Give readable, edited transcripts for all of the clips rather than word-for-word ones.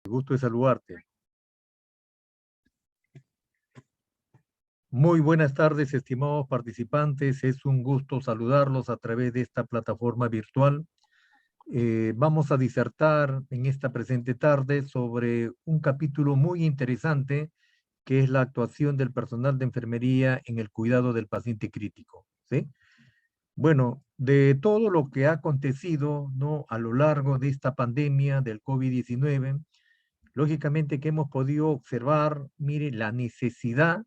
Gusto de saludarte. Muy buenas tardes, estimados participantes. Es un gusto saludarlos a través de esta plataforma virtual. Vamos a disertar en esta presente tarde sobre un capítulo muy interesante que es la actuación del personal de enfermería en el cuidado del paciente crítico, ¿sí? Bueno, de todo lo que ha acontecido, ¿no?, a lo largo de esta pandemia del COVID-19, lógicamente que hemos podido observar, mire, la necesidad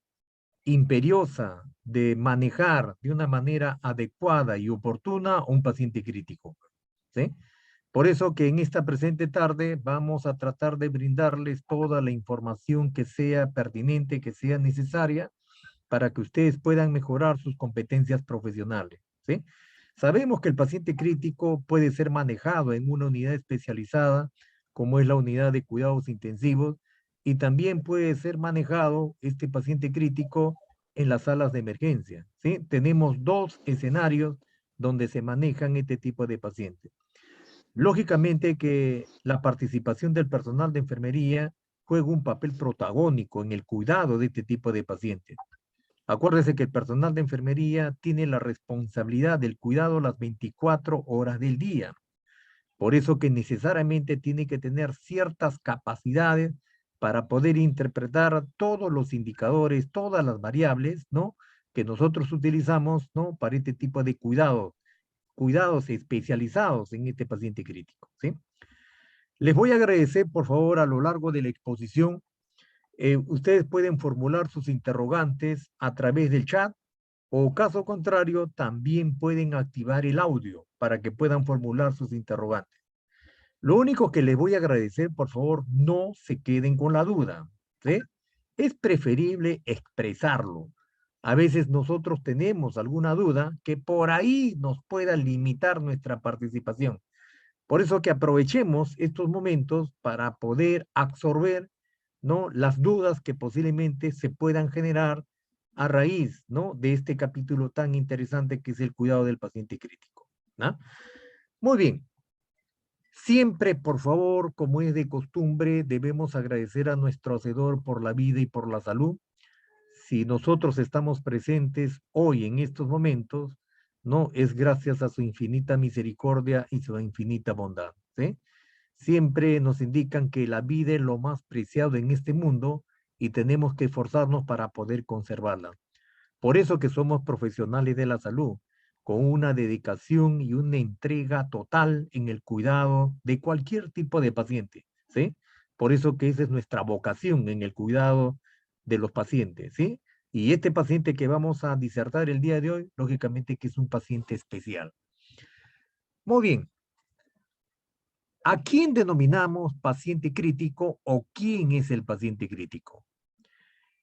imperiosa de manejar de una manera adecuada y oportuna a un paciente crítico, ¿sí? Por eso que en esta presente tarde vamos a tratar de brindarles toda la información que sea pertinente, que sea necesaria para que ustedes puedan mejorar sus competencias profesionales, ¿sí? Sabemos que el paciente crítico puede ser manejado en una unidad especializada, como es la unidad de cuidados intensivos, y también puede ser manejado este paciente crítico en las salas de emergencia, ¿sí? Tenemos dos escenarios donde se manejan este tipo de pacientes. Lógicamente que la participación del personal de enfermería juega un papel protagónico en el cuidado de este tipo de pacientes. Acuérdese que el personal de enfermería tiene la responsabilidad del cuidado las 24 horas del día. Por eso que necesariamente tiene que tener ciertas capacidades para poder interpretar todos los indicadores, todas las variables, ¿no?, que nosotros utilizamos, ¿no?, para este tipo de cuidados especializados en este paciente crítico, ¿sí? Les voy a agradecer, por favor, a lo largo de la exposición. Ustedes pueden formular sus interrogantes a través del chat o, caso contrario, también pueden activar el audio para que puedan formular sus interrogantes. Lo único que les voy a agradecer, por favor, no se queden con la duda, ¿sí? Es preferible expresarlo. A veces nosotros tenemos alguna duda que por ahí nos pueda limitar nuestra participación. Por eso que aprovechemos estos momentos para poder absorber, ¿no?, las dudas que posiblemente se puedan generar a raíz, ¿no?, de este capítulo tan interesante que es el cuidado del paciente crítico, ¿no? Muy bien. Siempre, por favor, como es de costumbre, debemos agradecer a nuestro Hacedor por la vida y por la salud. Si nosotros estamos presentes hoy en estos momentos, no es gracias a su infinita misericordia y su infinita bondad, ¿sí? Siempre nos indican que la vida es lo más preciado en este mundo y tenemos que esforzarnos para poder conservarla. Por eso que somos profesionales de la salud, con una dedicación y una entrega total en el cuidado de cualquier tipo de paciente, ¿sí? Por eso que esa es nuestra vocación en el cuidado de los pacientes, ¿sí? Y este paciente que vamos a disertar el día de hoy, lógicamente que es un paciente especial. Muy bien. ¿A quién denominamos paciente crítico o quién es el paciente crítico?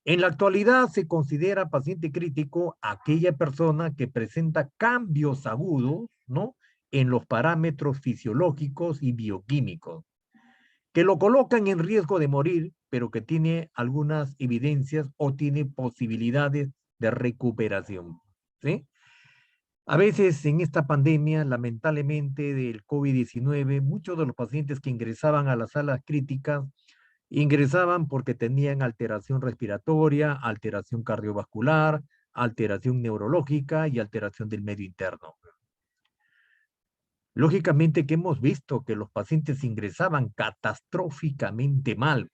En la actualidad se considera paciente crítico aquella persona que presenta cambios agudos, ¿no?, en los parámetros fisiológicos y bioquímicos, que lo colocan en riesgo de morir, pero que tiene algunas evidencias o tiene posibilidades de recuperación, ¿sí? A veces en esta pandemia, lamentablemente del COVID-19, muchos de los pacientes que ingresaban a las salas críticas ingresaban porque tenían alteración respiratoria, alteración cardiovascular, alteración neurológica y alteración del medio interno. Lógicamente que hemos visto que los pacientes ingresaban catastróficamente mal,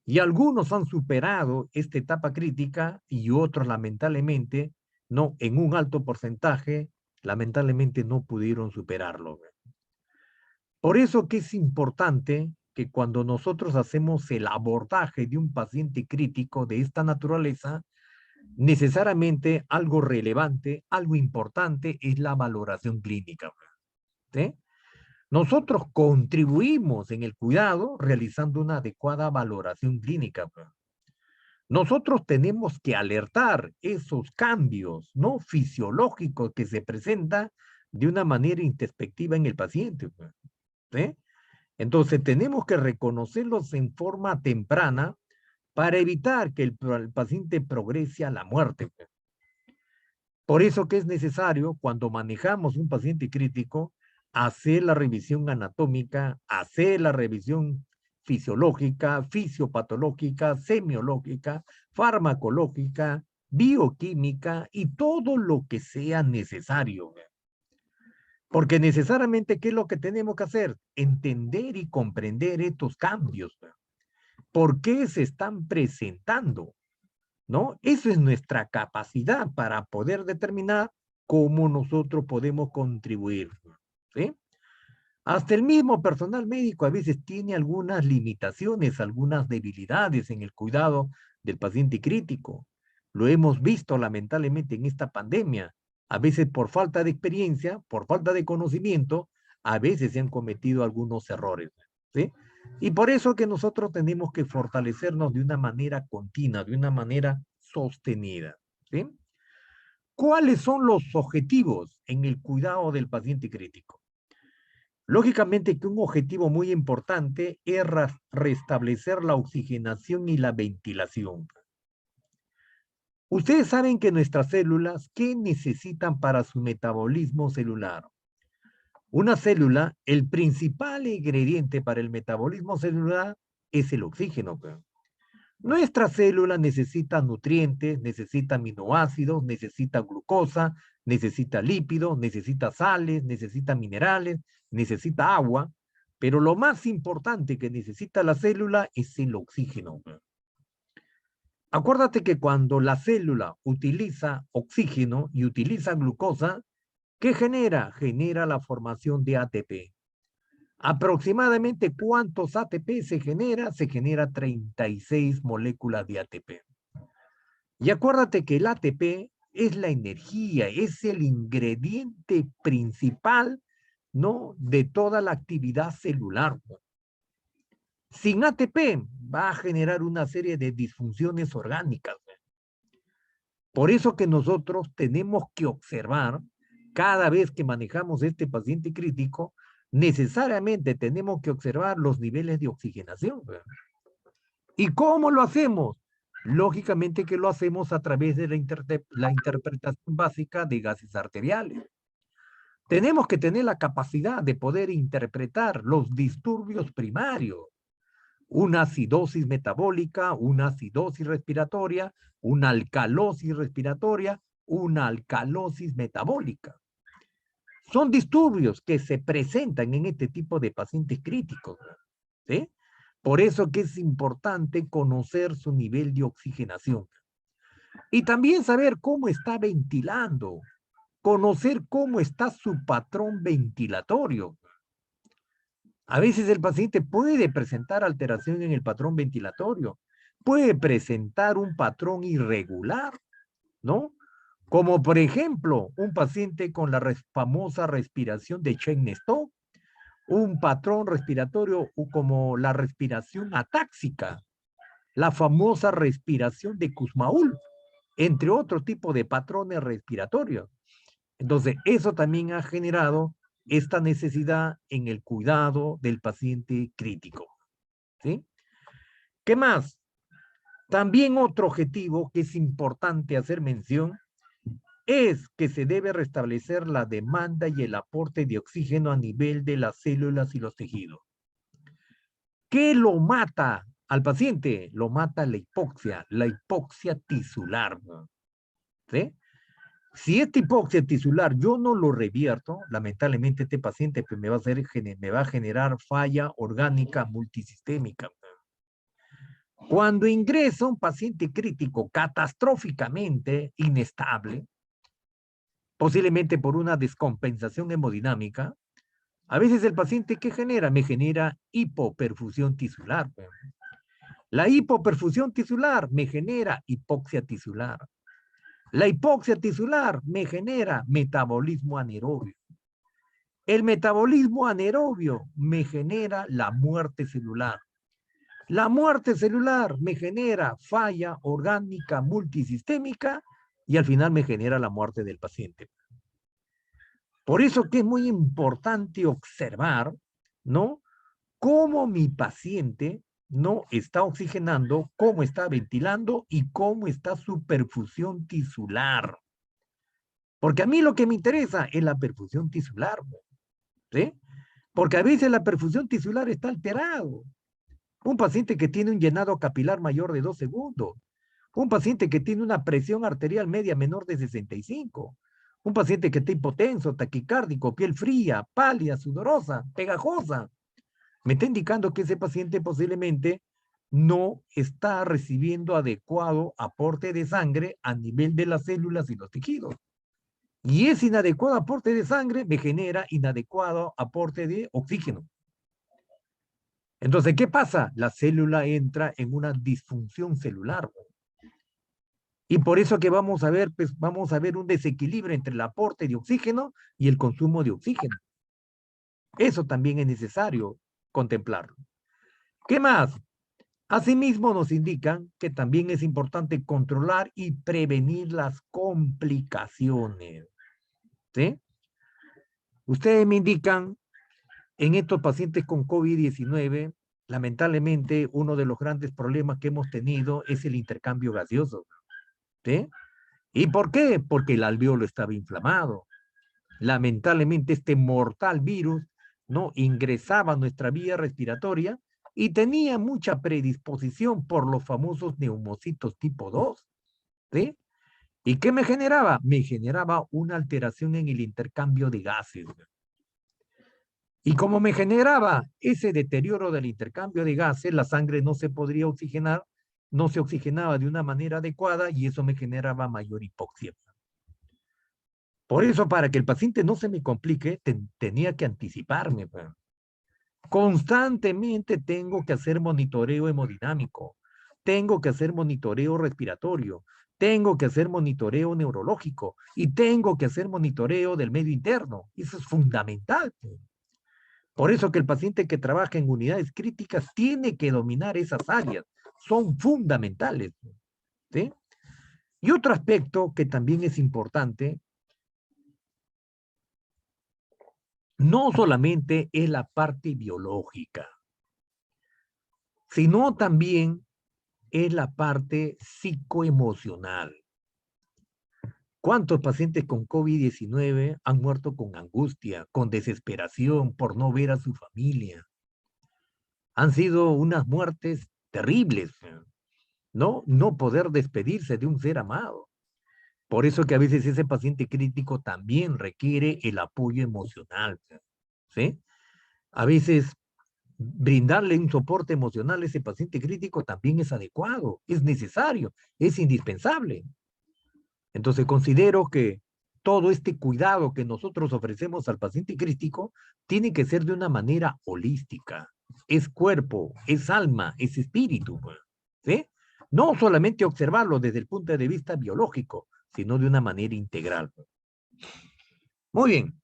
y algunos han superado esta etapa crítica y otros lamentablemente, no, en un alto porcentaje, lamentablemente no pudieron superarlo. Por eso que es importante que cuando nosotros hacemos el abordaje de un paciente crítico de esta naturaleza, necesariamente algo relevante, algo importante es la valoración clínica, ¿sí? Nosotros contribuimos en el cuidado realizando una adecuada valoración clínica. Nosotros tenemos que alertar esos cambios, ¿no?, fisiológicos que se presentan de una manera introspectiva en el paciente, ¿sí? Entonces tenemos que reconocerlos en forma temprana para evitar que el paciente progrese a la muerte. Por eso que es necesario, cuando manejamos un paciente crítico, hacer la revisión anatómica, hacer la revisión fisiológica, fisiopatológica, semiológica, farmacológica, bioquímica y todo lo que sea necesario. Porque necesariamente, ¿qué es lo que tenemos que hacer? Entender y comprender estos cambios. ¿Por qué se están presentando? ¿No? Eso es nuestra capacidad para poder determinar cómo nosotros podemos contribuir. ¿Sí? Hasta el mismo personal médico a veces tiene algunas limitaciones, algunas debilidades en el cuidado del paciente crítico. Lo hemos visto lamentablemente en esta pandemia. A veces por falta de experiencia, por falta de conocimiento, a veces se han cometido algunos errores. ¿Sí? Y por eso que nosotros tenemos que fortalecernos de una manera continua, de una manera sostenida. ¿Sí? ¿Cuáles son los objetivos en el cuidado del paciente crítico? Lógicamente que un objetivo muy importante es restablecer la oxigenación y la ventilación. Ustedes saben que nuestras células, ¿qué necesitan para su metabolismo celular? Una célula, el principal ingrediente para el metabolismo celular es el oxígeno. Nuestra célula necesita nutrientes, necesita aminoácidos, necesita glucosa, necesita lípidos, necesita sales, necesita minerales, necesita agua, pero lo más importante que necesita la célula es el oxígeno. Acuérdate que cuando la célula utiliza oxígeno y utiliza glucosa, ¿qué genera? Genera la formación de ATP. Aproximadamente, ¿cuántos ATP se genera? Se genera 36 moléculas de ATP. Y acuérdate que el ATP es la energía, es el ingrediente principal, ¿no?, de toda la actividad celular. Sin ATP va a generar una serie de disfunciones orgánicas. Por eso que nosotros tenemos que observar, cada vez que manejamos este paciente crítico, necesariamente tenemos que observar los niveles de oxigenación. ¿Y cómo lo hacemos? Lógicamente que lo hacemos a través de la interpretación básica de gases arteriales. Tenemos que tener la capacidad de poder interpretar los disturbios primarios. Una acidosis metabólica, una acidosis respiratoria, una alcalosis respiratoria, una alcalosis metabólica. Son disturbios que se presentan en este tipo de pacientes críticos. ¿Sí? Por eso que es importante conocer su nivel de oxigenación. Y también saber cómo está ventilando. Conocer cómo está su patrón ventilatorio. A veces el paciente puede presentar alteración en el patrón ventilatorio. Puede presentar un patrón irregular, ¿no? Como por ejemplo, un paciente con la famosa respiración de Cheyne-Stokes, un patrón respiratorio como la respiración atáxica, la famosa respiración de Kussmaul, entre otro tipo de patrones respiratorios. Entonces, eso también ha generado esta necesidad en el cuidado del paciente crítico. ¿Sí? ¿Qué más? También otro objetivo que es importante hacer mención es que se debe restablecer la demanda y el aporte de oxígeno a nivel de las células y los tejidos. ¿Qué lo mata al paciente? Lo mata la hipoxia tisular. ¿Sí? Si esta hipoxia tisular yo no lo revierto, lamentablemente este paciente pues, me va a generar falla orgánica multisistémica. Cuando ingresa un paciente crítico catastróficamente inestable, posiblemente por una descompensación hemodinámica, a veces el paciente, ¿qué genera? Me genera hipoperfusión tisular. La hipoperfusión tisular me genera hipoxia tisular. La hipoxia tisular me genera metabolismo anaerobio. El metabolismo anaerobio me genera la muerte celular. La muerte celular me genera falla orgánica multisistémica y al final me genera la muerte del paciente. Por eso que es muy importante observar, ¿no?, cómo mi paciente no está oxigenando, cómo está ventilando y cómo está su perfusión tisular. Porque a mí lo que me interesa es la perfusión tisular, ¿sí? Porque a veces la perfusión tisular está alterado. Un paciente que tiene un llenado capilar mayor de 2 segundos. Un paciente que tiene una presión arterial media menor de 65. Un paciente que está hipotenso, taquicárdico, piel fría, pálida, sudorosa, pegajosa. Me está indicando que ese paciente posiblemente no está recibiendo adecuado aporte de sangre a nivel de las células y los tejidos. Y ese inadecuado aporte de sangre me genera inadecuado aporte de oxígeno. Entonces, ¿qué pasa? La célula entra en una disfunción celular. Y por eso que vamos a ver, pues vamos a ver un desequilibrio entre el aporte de oxígeno y el consumo de oxígeno. Eso también es necesario contemplarlo. ¿Qué más? Asimismo, nos indican que también es importante controlar y prevenir las complicaciones. ¿Sí? Ustedes me indican, en estos pacientes con COVID-19, lamentablemente, uno de los grandes problemas que hemos tenido es el intercambio gaseoso. ¿Sí? ¿Y por qué? Porque el alveolo estaba inflamado. Lamentablemente, este mortal virus no ingresaba a nuestra vía respiratoria y tenía mucha predisposición por los famosos neumocitos tipo 2. ¿Sí? ¿Y qué me generaba? Me generaba una alteración en el intercambio de gases. Y como me generaba ese deterioro del intercambio de gases, la sangre no se podría oxigenar, no se oxigenaba de una manera adecuada y eso me generaba mayor hipoxia. Por eso, para que el paciente no se me complique, tenía que anticiparme. Constantemente tengo que hacer monitoreo hemodinámico, tengo que hacer monitoreo respiratorio, tengo que hacer monitoreo neurológico y tengo que hacer monitoreo del medio interno. Eso es fundamental. Por eso que el paciente que trabaja en unidades críticas tiene que dominar esas áreas. Son fundamentales. ¿Sí? Y otro aspecto que también es importante, no solamente es la parte biológica, sino también es la parte psicoemocional. ¿Cuántos pacientes con COVID-19 han muerto con angustia, con desesperación por no ver a su familia? Han sido unas muertes terribles, ¿no? No poder despedirse de un ser amado. Por eso que a veces ese paciente crítico también requiere el apoyo emocional, ¿sí? A veces brindarle un soporte emocional a ese paciente crítico también es adecuado, es necesario, es indispensable. Entonces considero que todo este cuidado que nosotros ofrecemos al paciente crítico tiene que ser de una manera holística. Es cuerpo, es alma, es espíritu, ¿sí? No solamente observarlo desde el punto de vista biológico, sino de una manera integral. Muy bien.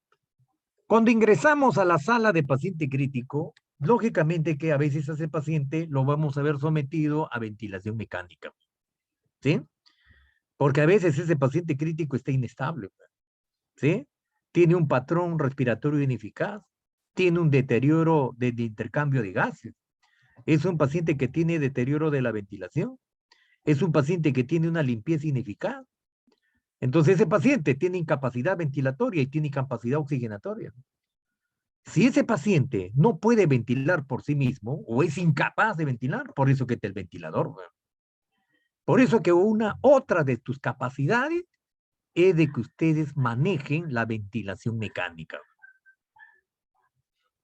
Cuando ingresamos a la sala de paciente crítico, lógicamente que a veces a ese paciente lo vamos a ver sometido a ventilación mecánica, ¿sí? Porque a veces ese paciente crítico está inestable, ¿sí? Tiene un patrón respiratorio ineficaz, tiene un deterioro de intercambio de gases, es un paciente que tiene deterioro de la ventilación, es un paciente que tiene una limpieza ineficaz. Entonces ese paciente tiene incapacidad ventilatoria y tiene incapacidad oxigenatoria. Si ese paciente no puede ventilar por sí mismo o es incapaz de ventilar, por eso que está el ventilador. Por eso que otra de tus capacidades es de que ustedes manejen la ventilación mecánica.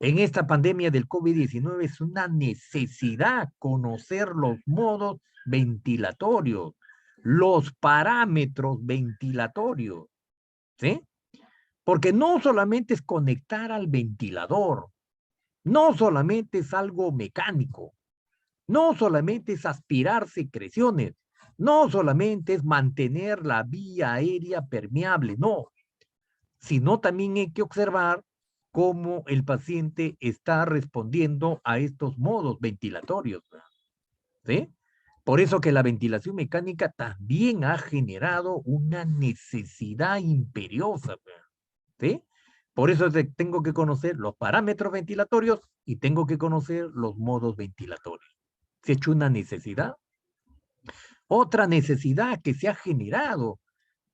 En esta pandemia del COVID-19 es una necesidad conocer los modos ventilatorios, los parámetros ventilatorios, ¿sí? Porque no solamente es conectar al ventilador, no solamente es algo mecánico, no solamente es aspirar secreciones, no solamente es mantener la vía aérea permeable, no, sino también hay que observar cómo el paciente está respondiendo a estos modos ventilatorios, ¿sí? Por eso que la ventilación mecánica también ha generado una necesidad imperiosa, ¿sí? Por eso tengo que conocer los parámetros ventilatorios y tengo que conocer los modos ventilatorios. Se ha hecho una necesidad. Otra necesidad que se ha generado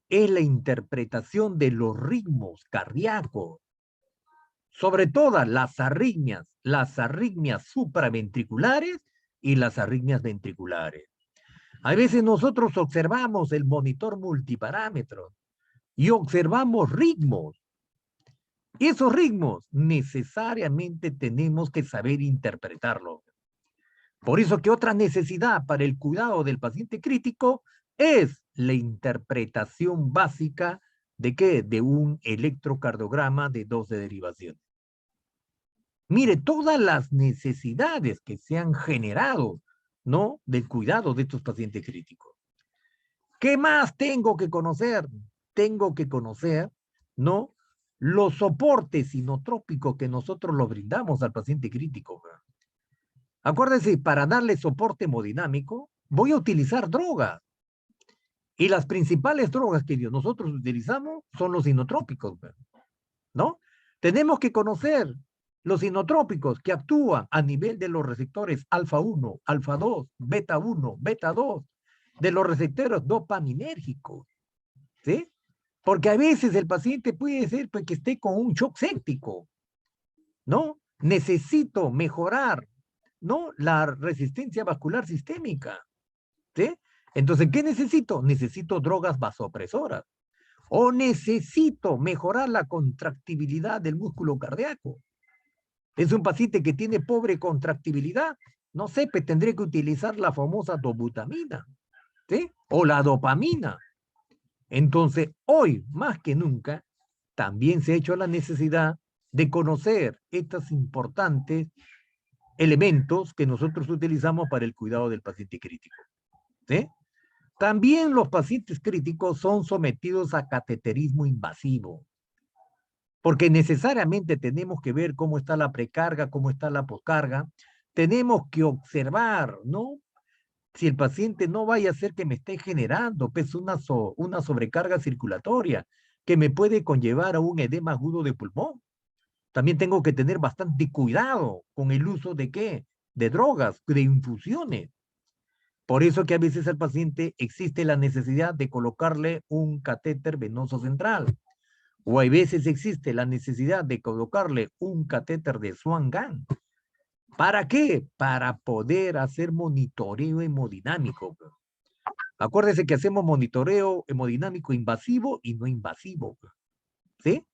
es la interpretación de los ritmos cardíacos, sobre todo las arritmias supraventriculares y las arritmias ventriculares. A veces nosotros observamos el monitor multiparámetros y observamos ritmos. Esos ritmos necesariamente tenemos que saber interpretarlos. Por eso que otra necesidad para el cuidado del paciente crítico es la interpretación básica de ¿qué? De un electrocardiograma de 12 derivaciones. Mire, todas las necesidades que se han generado, ¿no? Del cuidado de estos pacientes críticos. ¿Qué más tengo que conocer? Tengo que conocer, ¿no? Los soportes inotrópicos que nosotros los brindamos al paciente crítico. Acuérdense, para darle soporte hemodinámico, voy a utilizar drogas. Y las principales drogas que nosotros utilizamos son los inotrópicos, ¿no? Tenemos que conocer los inotrópicos que actúan a nivel de los receptores alfa 1, alfa 2, beta 1, beta 2, de los receptores dopaminérgicos, ¿sí? Porque a veces el paciente puede ser pues, que esté con un shock séptico, ¿no? Necesito mejorar, ¿no? La resistencia vascular sistémica, ¿sí? Entonces, ¿qué necesito? Necesito drogas vasopresoras. O necesito mejorar la contractibilidad del músculo cardíaco. Es un paciente que tiene pobre contractibilidad. No sé, pues tendré que utilizar la famosa dobutamina, ¿sí? O la dopamina. Entonces, hoy, más que nunca, también se ha hecho la necesidad de conocer estos importantes elementos que nosotros utilizamos para el cuidado del paciente crítico, ¿sí? También los pacientes críticos son sometidos a cateterismo invasivo, porque necesariamente tenemos que ver cómo está la precarga, cómo está la poscarga, tenemos que observar, ¿no? Si el paciente no vaya a ser que me esté generando pues, una sobrecarga circulatoria que me puede conllevar a un edema agudo de pulmón. También tengo que tener bastante cuidado con el uso de ¿qué? De drogas, de infusiones. Por eso que a veces al paciente existe la necesidad de colocarle un catéter venoso central. O a veces existe la necesidad de colocarle un catéter de Swan-Ganz. ¿Para qué? Para poder hacer monitoreo hemodinámico. Acuérdese que hacemos monitoreo hemodinámico invasivo y no invasivo. ¿Sí?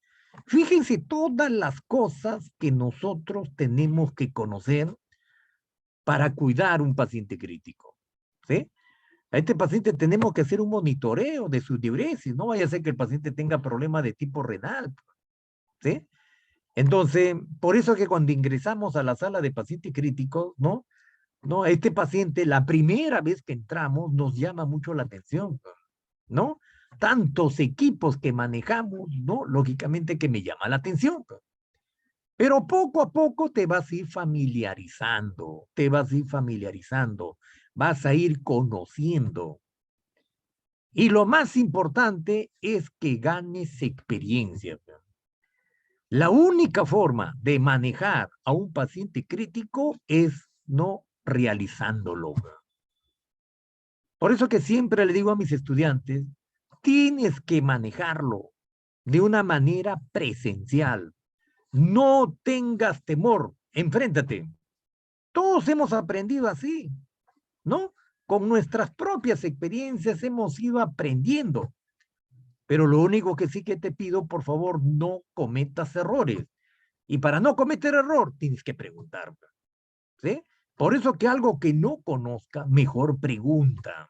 Fíjense todas las cosas que nosotros tenemos que conocer para cuidar un paciente crítico. ¿Sí? A este paciente tenemos que hacer un monitoreo de su diuresis. No vaya a ser que el paciente tenga problemas de tipo renal. ¿Sí? Entonces, por eso que cuando ingresamos a la sala de pacientes críticos, ¿no? No, este paciente, la primera vez que entramos, nos llama mucho la atención, ¿no? Tantos equipos que manejamos, ¿no? Lógicamente que me llama la atención. Pero poco a poco te vas a ir familiarizando, vas a ir conociendo. Y lo más importante es que ganes experiencia. La única forma de manejar a un paciente crítico es no realizándolo. Por eso que siempre le digo a mis estudiantes, tienes que manejarlo de una manera presencial. No tengas temor, enfréntate. Todos hemos aprendido así, ¿no? Con nuestras propias experiencias hemos ido aprendiendo. Pero lo único que sí que te pido, por favor, no cometas errores. Y para no cometer error, tienes que preguntar, ¿sí? Por eso que algo que no conozca, mejor pregunta,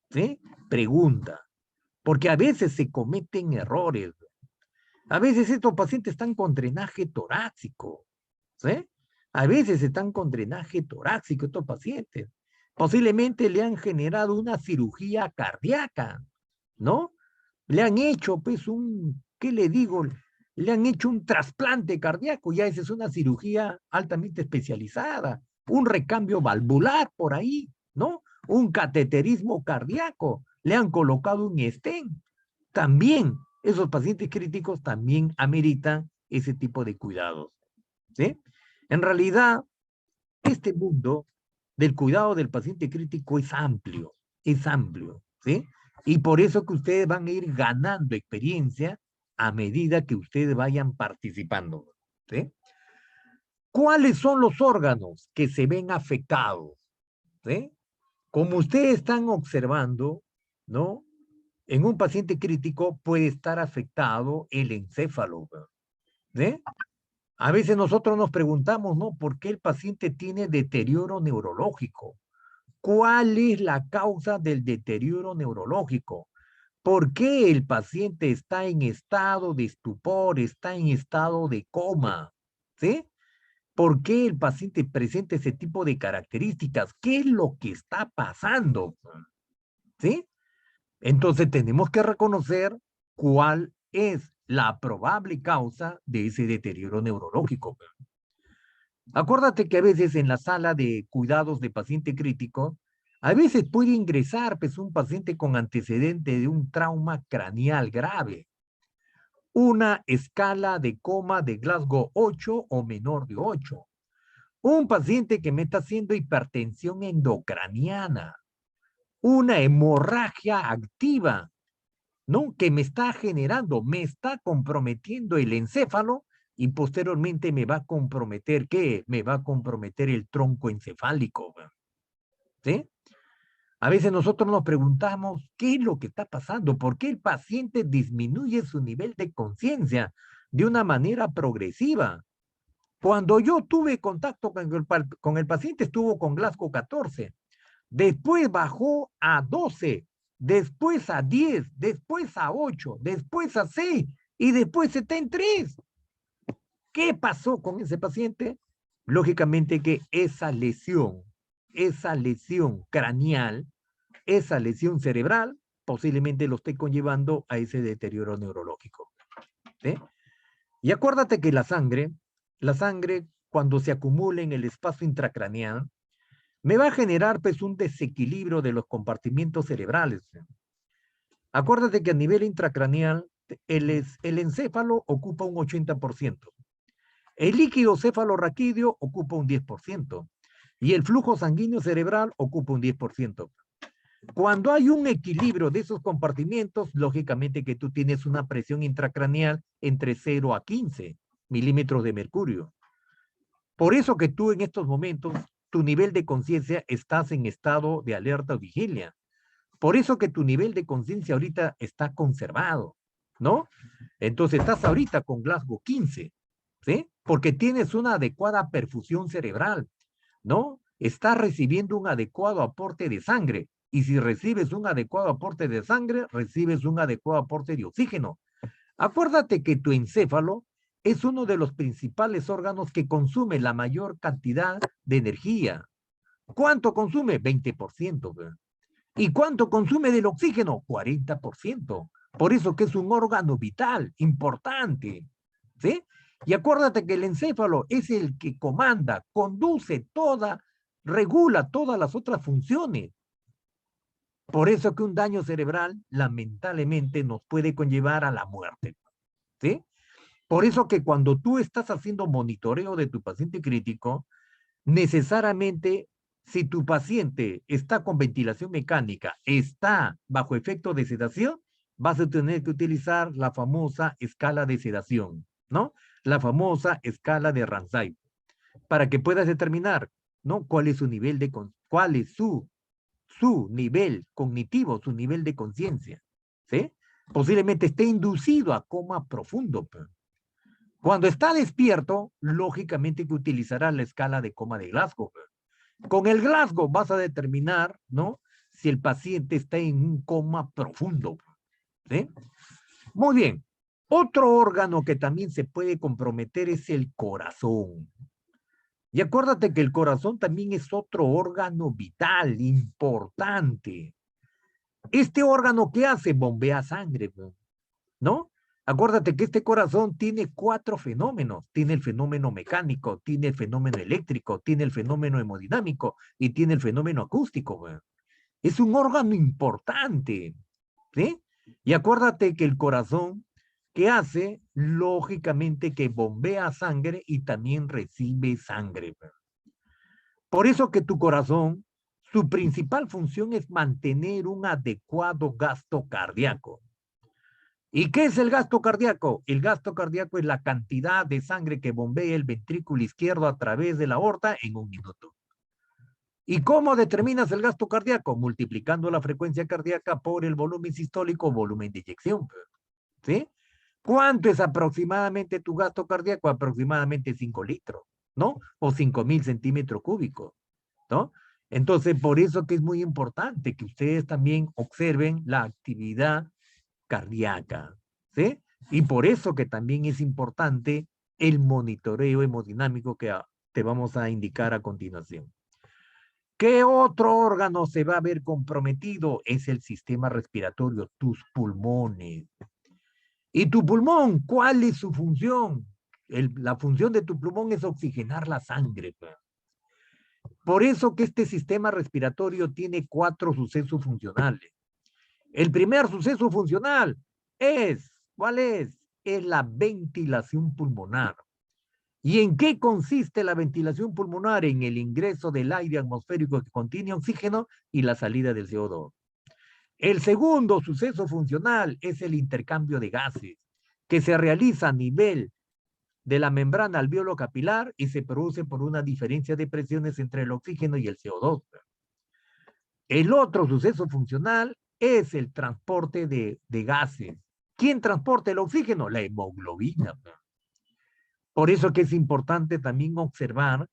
¿sí? Pregunta. Porque a veces se cometen errores. A veces estos pacientes están con drenaje torácico, ¿sí? A veces están con drenaje torácico estos pacientes. Posiblemente le han generado una cirugía cardíaca, ¿no? Le han hecho, pues, ¿qué le digo? Le han hecho un trasplante cardíaco, ya esa es una cirugía altamente especializada, un recambio valvular por ahí, ¿no? Un cateterismo cardíaco, le han colocado un stent. También, esos pacientes críticos también ameritan ese tipo de cuidados, ¿sí? En realidad, este mundo del cuidado del paciente crítico es amplio, ¿sí? Y por eso que ustedes van a ir ganando experiencia a medida que ustedes vayan participando, ¿sí? ¿Cuáles son los órganos que se ven afectados? ¿sí? Como ustedes están observando, ¿no? En un paciente crítico puede estar afectado el encéfalo, ¿sí? A veces nosotros nos preguntamos, ¿no? ¿Por qué el paciente tiene deterioro neurológico? ¿Cuál es la causa del deterioro neurológico? ¿Por qué el paciente está en estado de estupor, está en estado de coma? ¿Sí? ¿Por qué el paciente presenta ese tipo de características? ¿Qué es lo que está pasando? ¿Sí? Entonces tenemos que reconocer cuál es la probable causa de ese deterioro neurológico. Acuérdate que a veces en la sala de cuidados de paciente crítico, a veces puede ingresar pues, un paciente con antecedente de un trauma craneal grave, una escala de coma de Glasgow 8 o menor de 8, un paciente que me está haciendo hipertensión endocraniana, una hemorragia activa, ¿no? Que me está generando, me está comprometiendo el encéfalo y posteriormente me va a comprometer, ¿qué? Me va a comprometer el tronco encefálico, ¿sí? A veces nosotros nos preguntamos, ¿qué es lo que está pasando? ¿Por qué el paciente disminuye su nivel de conciencia de una manera progresiva? Cuando yo tuve contacto con el paciente, estuvo con Glasgow 14, después bajó a 12, después a 10, después a 8, después a 6 y después está en 3. ¿Qué pasó con ese paciente? Lógicamente que esa lesión craneal, esa lesión cerebral, posiblemente lo esté conllevando a ese deterioro neurológico. ¿Sí? Y acuérdate que la sangre, cuando se acumula en el espacio intracraneal, me va a generar pues un desequilibrio de los compartimientos cerebrales. Acuérdate que a nivel intracraneal, el encéfalo ocupa un 80%. El líquido cefalorraquídeo ocupa un 10% y el flujo sanguíneo cerebral ocupa un 10%. Cuando hay un equilibrio de esos compartimentos, lógicamente que tú tienes una presión intracraneal entre 0 a 15 milímetros de mercurio. Por eso que tú en estos momentos, tu nivel de conciencia estás en estado de alerta o vigilia. Por eso que tu nivel de conciencia ahorita está conservado, ¿no? Entonces estás ahorita con Glasgow 15, ¿sí? Porque tienes una adecuada perfusión cerebral, ¿no? Estás recibiendo un adecuado aporte de sangre. Y si recibes un adecuado aporte de sangre, recibes un adecuado aporte de oxígeno. Acuérdate que tu encéfalo es uno de los principales órganos que consume la mayor cantidad de energía. ¿Cuánto consume? 20%. ¿Y cuánto consume del oxígeno? 40%. Por eso que es un órgano vital, importante. ¿Sí? Y acuérdate que el encéfalo es el que comanda, conduce toda, regula todas las otras funciones. Por eso que un daño cerebral lamentablemente nos puede conllevar a la muerte. ¿Sí? Por eso que cuando tú estás haciendo monitoreo de tu paciente crítico, necesariamente, si tu paciente está con ventilación mecánica, está bajo efecto de sedación, vas a tener que utilizar la famosa escala de sedación, ¿no? La famosa escala de Ramsay, para que puedas determinar, ¿no? Cuál es su nivel de, cuál es su nivel cognitivo, su nivel de conciencia, ¿sí? Posiblemente esté inducido a coma profundo. Cuando está despierto, lógicamente que utilizará la escala de coma de Glasgow. Con el Glasgow vas a determinar, ¿no? Si el paciente está en un coma profundo. ¿Sí? Muy bien. Otro órgano que también se puede comprometer es el corazón. Y acuérdate que el corazón también es otro órgano vital, importante. Este órgano, ¿qué hace? Bombea sangre, ¿no? Acuérdate que este corazón tiene 4 fenómenos. Tiene el fenómeno mecánico, tiene el fenómeno eléctrico, tiene el fenómeno hemodinámico y tiene el fenómeno acústico. Güey. Es un órgano importante, ¿sí? Y acuérdate que el corazón, ¿qué hace? Lógicamente que bombea sangre y también recibe sangre. Güey. Por eso que tu corazón, su principal función es mantener un adecuado gasto cardíaco. ¿Y qué es el gasto cardíaco? El gasto cardíaco es la cantidad de sangre que bombea el ventrículo izquierdo a través de la aorta en un minuto. ¿Y cómo determinas el gasto cardíaco? Multiplicando la frecuencia cardíaca por el volumen sistólico o volumen de inyección. ¿Sí? ¿Cuánto es aproximadamente tu gasto cardíaco? Aproximadamente 5 litros, ¿no? O 5.000 centímetros cúbicos, ¿no? Entonces, por eso que es muy importante que ustedes también observen la actividad cardíaca, ¿sí? Y por eso que también es importante el monitoreo hemodinámico que te vamos a indicar a continuación. ¿Qué otro órgano se va a ver comprometido? Es el sistema respiratorio, tus pulmones. ¿Y tu pulmón? ¿Cuál es su función? La función de tu pulmón es oxigenar la sangre. Por eso que este sistema respiratorio tiene 4 sucesos funcionales. El primer suceso funcional ¿cuál es? Es la ventilación pulmonar. ¿Y en qué consiste la ventilación pulmonar? En el ingreso del aire atmosférico que contiene oxígeno y la salida del CO2. El segundo suceso funcional es el intercambio de gases, que se realiza a nivel de la membrana alveolo capilar y se produce por una diferencia de presiones entre el oxígeno y el CO2. El otro suceso funcional es el transporte de gases. ¿Quién transporta el oxígeno? La hemoglobina. Por eso que es importante también observar,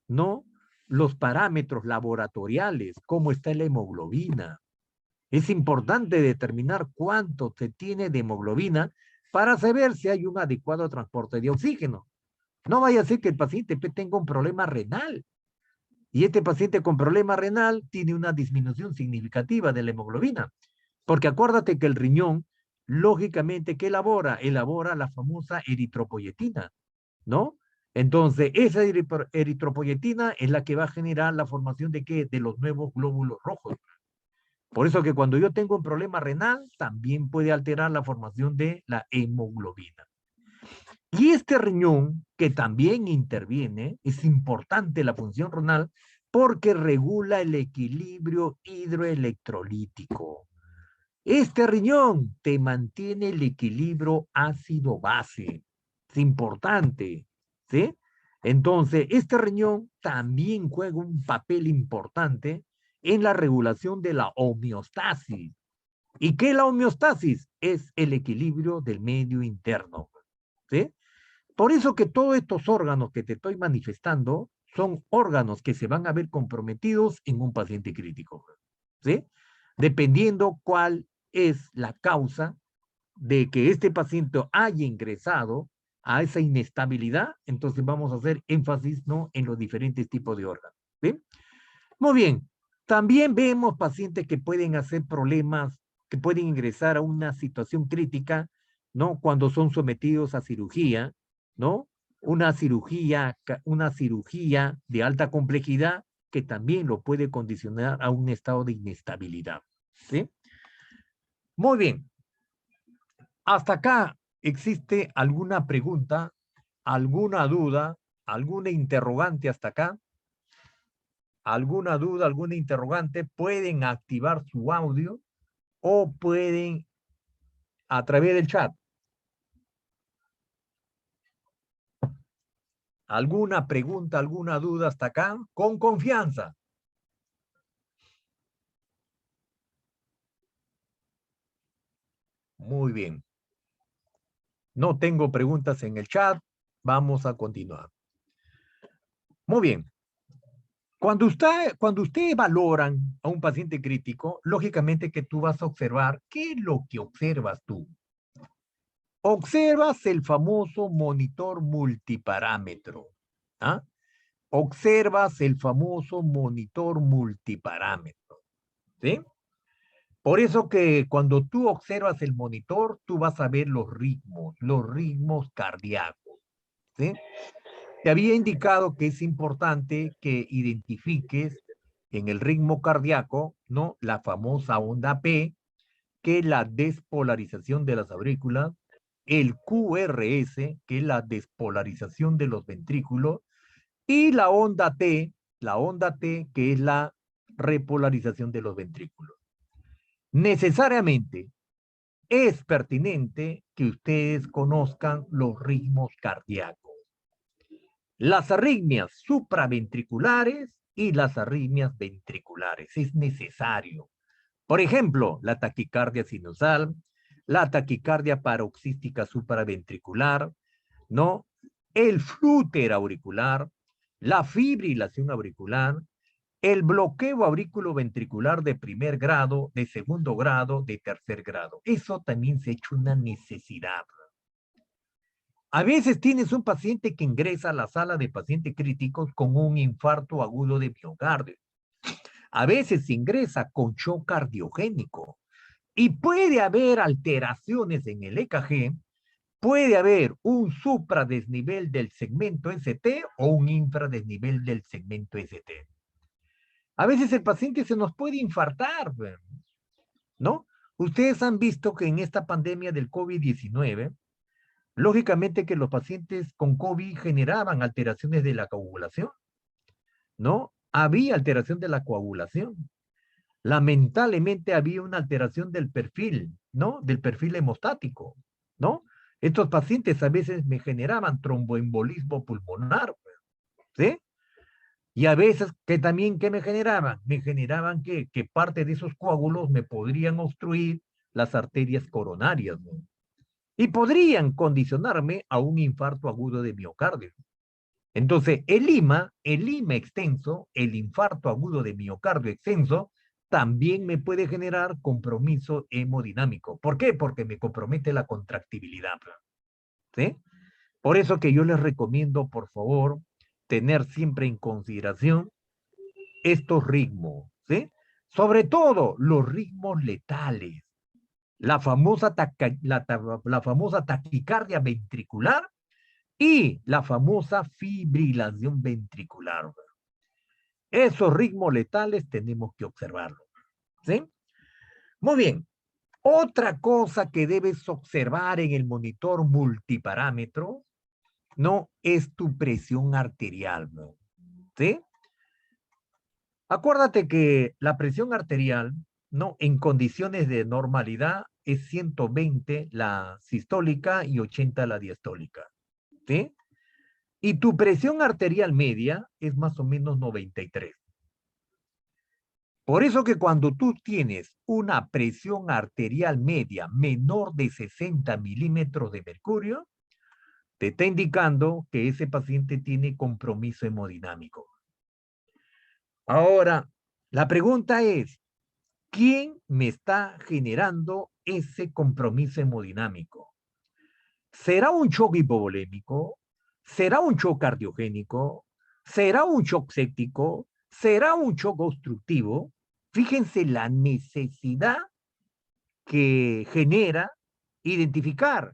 ¿no? Los parámetros laboratoriales, cómo está la hemoglobina. Es importante determinar cuánto se tiene de hemoglobina para saber si hay un adecuado transporte de oxígeno. No vaya a ser que el paciente tenga un problema renal y este paciente con problema renal tiene una disminución significativa de la hemoglobina. Porque acuérdate que el riñón, lógicamente, ¿qué elabora? Elabora la famosa eritropoyetina, ¿no? Entonces, esa eritropoyetina es la que va a generar la formación de ¿qué? De los nuevos glóbulos rojos. Por eso que cuando yo tengo un problema renal, también puede alterar la formación de la hemoglobina. Y este riñón, que también interviene, es importante la función renal porque regula el equilibrio hidroelectrolítico. Este riñón te mantiene el equilibrio ácido-base. Es importante, ¿sí? Entonces, este riñón también juega un papel importante en la regulación de la homeostasis. ¿Y qué es la homeostasis? Es el equilibrio del medio interno, ¿sí? Por eso que todos estos órganos que te estoy manifestando son órganos que se van a ver comprometidos en un paciente crítico, ¿sí? Dependiendo cuál es la causa de que este paciente haya ingresado a esa inestabilidad, entonces vamos a hacer énfasis, ¿no? En los diferentes tipos de órganos, ¿sí? Muy bien. También vemos pacientes que pueden hacer problemas, que pueden ingresar a una situación crítica, ¿no? Cuando son sometidos a cirugía, ¿no? Una cirugía de alta complejidad que también lo puede condicionar a un estado de inestabilidad, ¿sí? Muy bien. Hasta acá, ¿existe alguna pregunta, alguna duda, alguna interrogante hasta acá? ¿Alguna duda, alguna interrogante? Pueden activar su audio o pueden a través del chat. ¿Alguna pregunta, alguna duda hasta acá? Con confianza. Muy bien. No tengo preguntas en el chat. Vamos a continuar. Muy bien. Cuando usted valoran a un paciente crítico, lógicamente que tú vas a observar, ¿qué es lo que observas tú? Observas el famoso monitor multiparámetro. ¿Ah? Observas el famoso monitor multiparámetro. ¿Sí? Por eso que cuando tú observas el monitor, tú vas a ver los ritmos cardíacos. ¿Sí? Te había indicado que es importante que identifiques en el ritmo cardíaco, ¿no? La famosa onda P, que es la despolarización de las aurículas, el QRS, que es la despolarización de los ventrículos, y la onda T, que es la repolarización de los ventrículos. Necesariamente es pertinente que ustedes conozcan los ritmos cardíacos. Las arritmias supraventriculares y las arritmias ventriculares. Es necesario. Por ejemplo, la taquicardia sinusal, la taquicardia paroxística supraventricular, ¿no? El flúter auricular, la fibrilación auricular, el bloqueo auriculoventricular de primer grado, de segundo grado, de tercer grado. Eso también se ha hecho una necesidad. A veces tienes un paciente que ingresa a la sala de pacientes críticos con un infarto agudo de miocardio. A veces ingresa con shock cardiogénico. Y puede haber alteraciones en el EKG, puede haber un supradesnivel del segmento ST o un infradesnivel del segmento ST. A veces el paciente se nos puede infartar, ¿no? Ustedes han visto que en esta pandemia del COVID-19, lógicamente que los pacientes con COVID generaban alteraciones de la coagulación, ¿no? Había alteración de la coagulación. Lamentablemente había una alteración del perfil, ¿no? Del perfil hemostático, ¿no? Estos pacientes a veces me generaban tromboembolismo pulmonar, ¿sí? Y a veces que también, ¿qué me generaban? Me generaban que parte de esos coágulos me podrían obstruir las arterias coronarias, ¿no? Y podrían condicionarme a un infarto agudo de miocardio. Entonces, el lima extenso, el infarto agudo de miocardio extenso, también me puede generar compromiso hemodinámico. ¿Por qué? Porque me compromete la contractibilidad, ¿sí? Por eso que yo les recomiendo, por favor, tener siempre en consideración estos ritmos, ¿sí? Sobre todo los ritmos letales. La famosa taquicardia ventricular y la famosa fibrilación ventricular. Esos ritmos letales tenemos que observarlos, ¿sí? Muy bien. Otra cosa que debes observar en el monitor multiparámetro, ¿no? Es tu presión arterial, ¿no? ¿Sí? Acuérdate que la presión arterial, ¿no? En condiciones de normalidad es 120 la sistólica y 80 la diastólica, ¿sí? Y tu presión arterial media es más o menos 93. Por eso que cuando tú tienes una presión arterial media menor de 60 milímetros de mercurio, te está indicando que ese paciente tiene compromiso hemodinámico. Ahora, la pregunta es, ¿quién me está generando ese compromiso hemodinámico? ¿Será un shock hipovolémico? ¿Será un shock cardiogénico? ¿Será un shock séptico? ¿Será un shock obstructivo? Fíjense la necesidad que genera identificar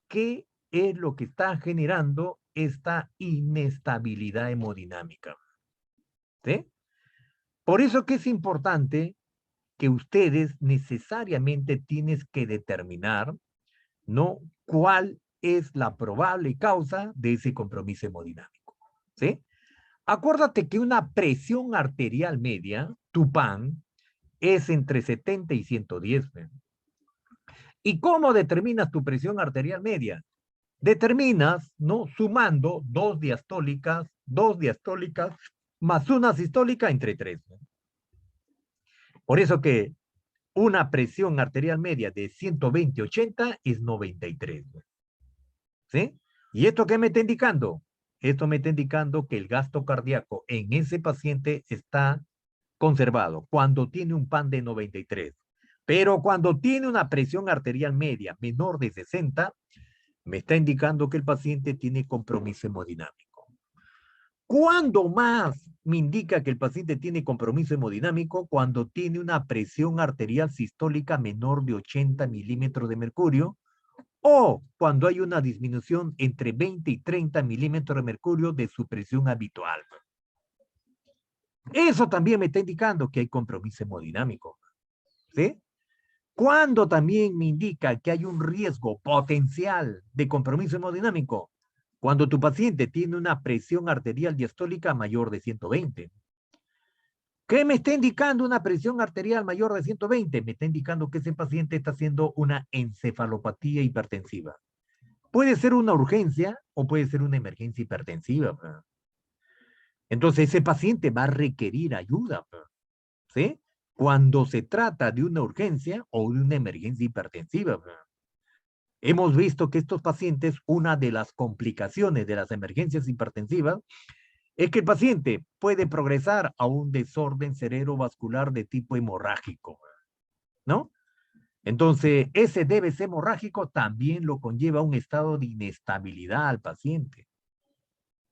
qué es lo que está generando esta inestabilidad hemodinámica, ¿sí? Por eso que es importante que ustedes necesariamente tienes que determinar, ¿no? ¿Cuál es la probable causa de ese compromiso hemodinámico? ¿Sí? Acuérdate que una presión arterial media, tu PAN, es entre 70 y 110. ¿Y cómo determinas tu presión arterial media? Determinas, ¿no? Sumando dos diastólicas más una sistólica entre 3. Por eso que una presión arterial media de 120/80 es 93. ¿Sí? ¿Y esto qué me está indicando? Esto me está indicando que el gasto cardíaco en ese paciente está conservado cuando tiene un PAN de 93. Pero cuando tiene una presión arterial media menor de 60, me está indicando que el paciente tiene compromiso hemodinámico. ¿Cuándo más me indica que el paciente tiene compromiso hemodinámico? Cuando tiene una presión arterial sistólica menor de 80 milímetros de mercurio o cuando hay una disminución entre 20 y 30 milímetros de mercurio de su presión habitual. Eso también me está indicando que hay compromiso hemodinámico, ¿sí? Cuando también me indica que hay un riesgo potencial de compromiso hemodinámico, cuando tu paciente tiene una presión arterial diastólica mayor de 120. ¿Qué me está indicando una presión arterial mayor de 120? Me está indicando que ese paciente está haciendo una encefalopatía hipertensiva. Puede ser una urgencia o puede ser una emergencia hipertensiva. Entonces ese paciente va a requerir ayuda, ¿sí? Cuando se trata de una urgencia o de una emergencia hipertensiva. Hemos visto que estos pacientes, una de las complicaciones de las emergencias hipertensivas es que el paciente puede progresar a un desorden cerebrovascular de tipo hemorrágico, ¿no? Entonces, ese debes hemorrágico también lo conlleva un estado de inestabilidad al paciente.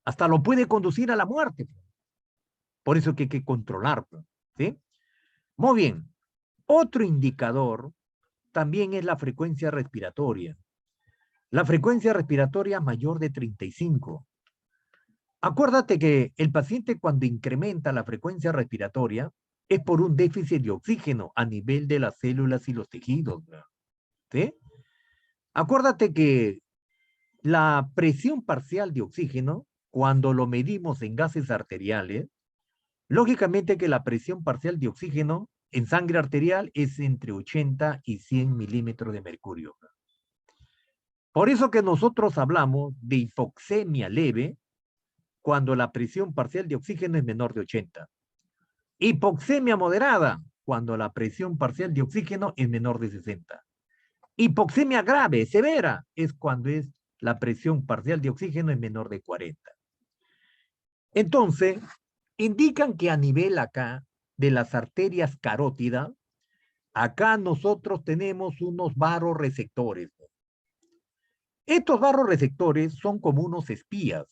Hasta lo puede conducir a la muerte. Por eso que hay que controlar, ¿sí? Muy bien. Otro indicador también es la frecuencia respiratoria. La frecuencia respiratoria mayor de 35. Acuérdate que el paciente cuando incrementa la frecuencia respiratoria es por un déficit de oxígeno a nivel de las células y los tejidos, ¿sí? Acuérdate que la presión parcial de oxígeno, cuando lo medimos en gases arteriales, lógicamente que la presión parcial de oxígeno en sangre arterial es entre 80 y 100 milímetros de mercurio. Por eso que nosotros hablamos de hipoxemia leve cuando la presión parcial de oxígeno es menor de 80. Hipoxemia moderada cuando la presión parcial de oxígeno es menor de 60. Hipoxemia grave, severa, es cuando es la presión parcial de oxígeno es menor de 40. Entonces, indican que a nivel acá de las arterias carótidas, acá nosotros tenemos unos vasoreceptores. Estos vasoreceptores son como unos espías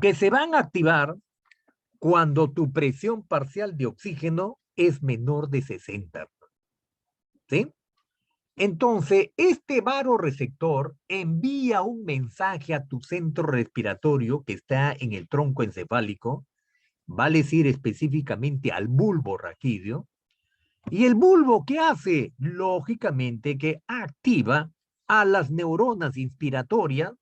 que se van a activar cuando tu presión parcial de oxígeno es menor de 60. ¿Sí? Entonces, este vasoreceptor envía un mensaje a tu centro respiratorio que está en el tronco encefálico, vale decir específicamente al bulbo raquídeo, y el bulbo, ¿qué hace? Lógicamente que activa a las neuronas inspiratorias.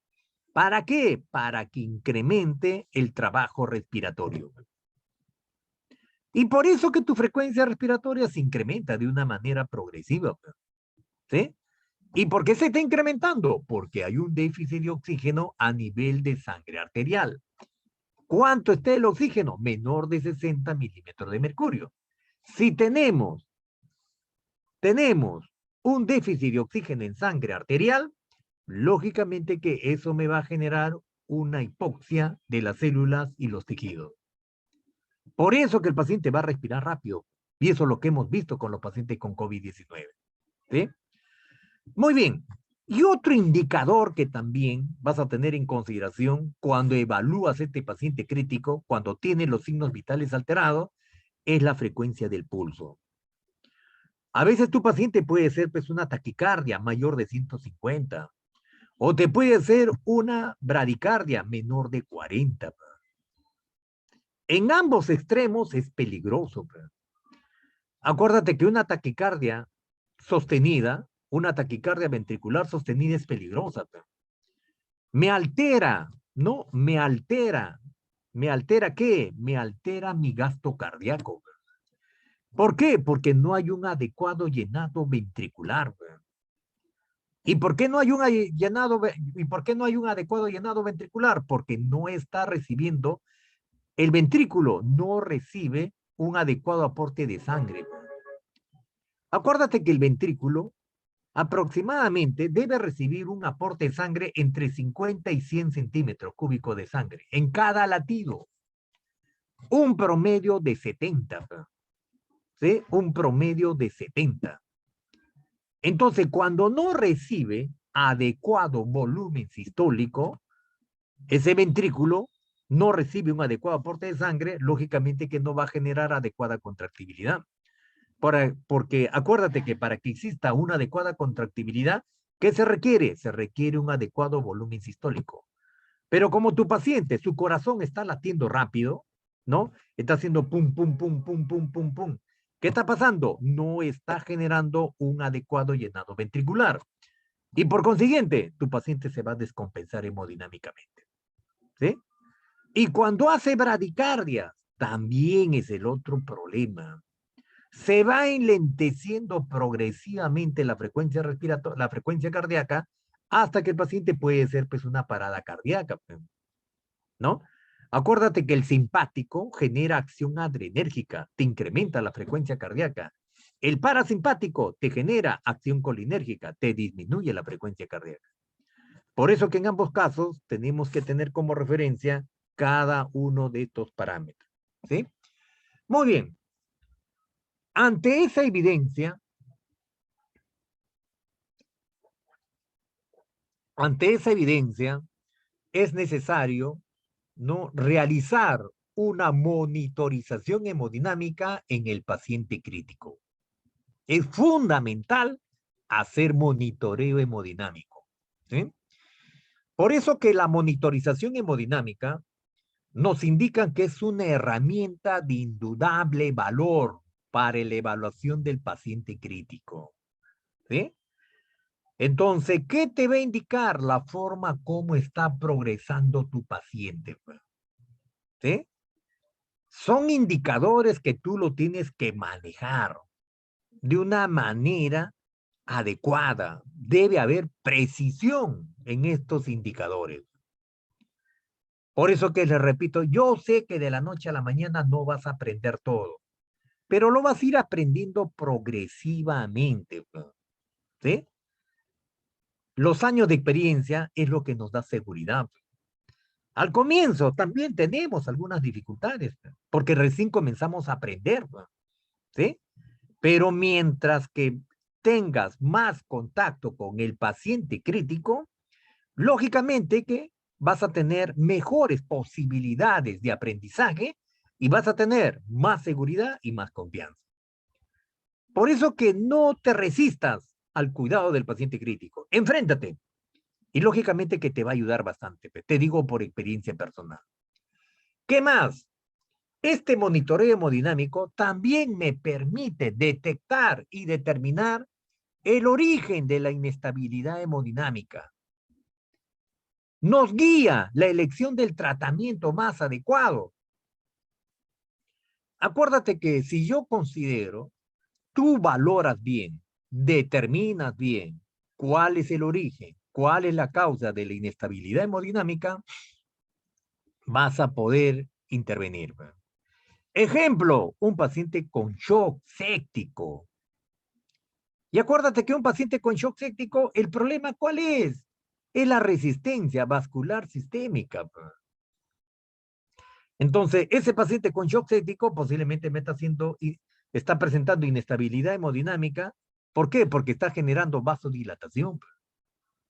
¿Para qué? Para que incremente el trabajo respiratorio. Y por eso que tu frecuencia respiratoria se incrementa de una manera progresiva. ¿Sí? ¿Y por qué se está incrementando? Porque hay un déficit de oxígeno a nivel de sangre arterial. ¿Cuánto está el oxígeno? Menor de 60 milímetros de mercurio. Si tenemos un déficit de oxígeno en sangre arterial, lógicamente que eso me va a generar una hipoxia de las células y los tejidos. Por eso que el paciente va a respirar rápido. Y eso es lo que hemos visto con los pacientes con COVID-19. ¿Sí? Muy bien. Y otro indicador que también vas a tener en consideración cuando evalúas este paciente crítico, cuando tiene los signos vitales alterados, es la frecuencia del pulso. A veces tu paciente puede ser pues, una taquicardia mayor de 150 o te puede ser una bradicardia menor de 40. En ambos extremos es peligroso. Acuérdate que una taquicardia sostenida, una taquicardia ventricular sostenida es peligrosa. Me altera, ¿no? Me altera. ¿Me altera qué? Me altera mi gasto cardíaco. ¿Por qué? Porque no hay un adecuado llenado ventricular. ¿Y por qué no hay y por qué no hay un adecuado llenado ventricular? Porque no está recibiendo, el ventrículo no recibe un adecuado aporte de sangre. Acuérdate que el ventrículo aproximadamente debe recibir un aporte de sangre entre 50 y 100 centímetros cúbicos de sangre en cada latido. Un promedio de 70. ¿Sí? Un promedio de 70. Entonces, cuando no recibe adecuado volumen sistólico, ese ventrículo no recibe un adecuado aporte de sangre, lógicamente que no va a generar adecuada contractibilidad. Porque acuérdate que para que exista una adecuada contractibilidad, ¿qué se requiere? Se requiere un adecuado volumen sistólico. Pero como tu paciente, su corazón está latiendo rápido, ¿no? Está haciendo pum, pum, pum, pum, pum, pum, pum. ¿Qué está pasando? No está generando un adecuado llenado ventricular. Y por consiguiente, tu paciente se va a descompensar hemodinámicamente. ¿Sí? Y cuando hace bradicardia, también es el otro problema. Se va enlenteciendo progresivamente la frecuencia respiratoria, la frecuencia cardíaca, hasta que el paciente puede ser pues una parada cardíaca. ¿no? Acuérdate que el simpático genera acción adrenérgica, te incrementa la frecuencia cardíaca. El parasimpático te genera acción colinérgica, te disminuye la frecuencia cardíaca. Por eso que en ambos casos tenemos que tener como referencia cada uno de estos parámetros. ¿Sí? Muy bien. Ante esa evidencia, es necesario, ¿no?, realizar una monitorización hemodinámica en el paciente crítico. Es fundamental hacer monitoreo hemodinámico. ¿Sí? Por eso que la monitorización hemodinámica nos indica que es una herramienta de indudable valor para la evaluación del paciente crítico. ¿Sí? Entonces, ¿qué te va a indicar la forma como está progresando tu paciente? ¿Sí? Son indicadores que tú lo tienes que manejar de una manera adecuada. Debe haber precisión en estos indicadores. Por eso que les repito, yo sé que de la noche a la mañana no vas a aprender todo, pero lo vas a ir aprendiendo progresivamente. ¿Sí? Los años de experiencia es lo que nos da seguridad. Al comienzo también tenemos algunas dificultades, porque recién comenzamos a aprender. ¿Sí? Pero mientras que tengas más contacto con el paciente crítico, lógicamente que vas a tener mejores posibilidades de aprendizaje y vas a tener más seguridad y más confianza. Por eso que no te resistas al cuidado del paciente crítico. Enfréntate. Y lógicamente que te va a ayudar bastante. Te digo por experiencia personal. ¿Qué más? Este monitoreo hemodinámico también me permite detectar y determinar el origen de la inestabilidad hemodinámica. Nos guía la elección del tratamiento más adecuado. Acuérdate que si yo considero, tú valoras bien, determinas bien cuál es el origen, cuál es la causa de la inestabilidad hemodinámica, vas a poder intervenir. Ejemplo, un paciente con shock séptico. Y acuérdate que un paciente con shock séptico, el problema ¿cuál es? Es la resistencia vascular sistémica. Entonces, ese paciente con shock séptico posiblemente me está presentando inestabilidad hemodinámica. ¿Por qué? Porque está generando vasodilatación.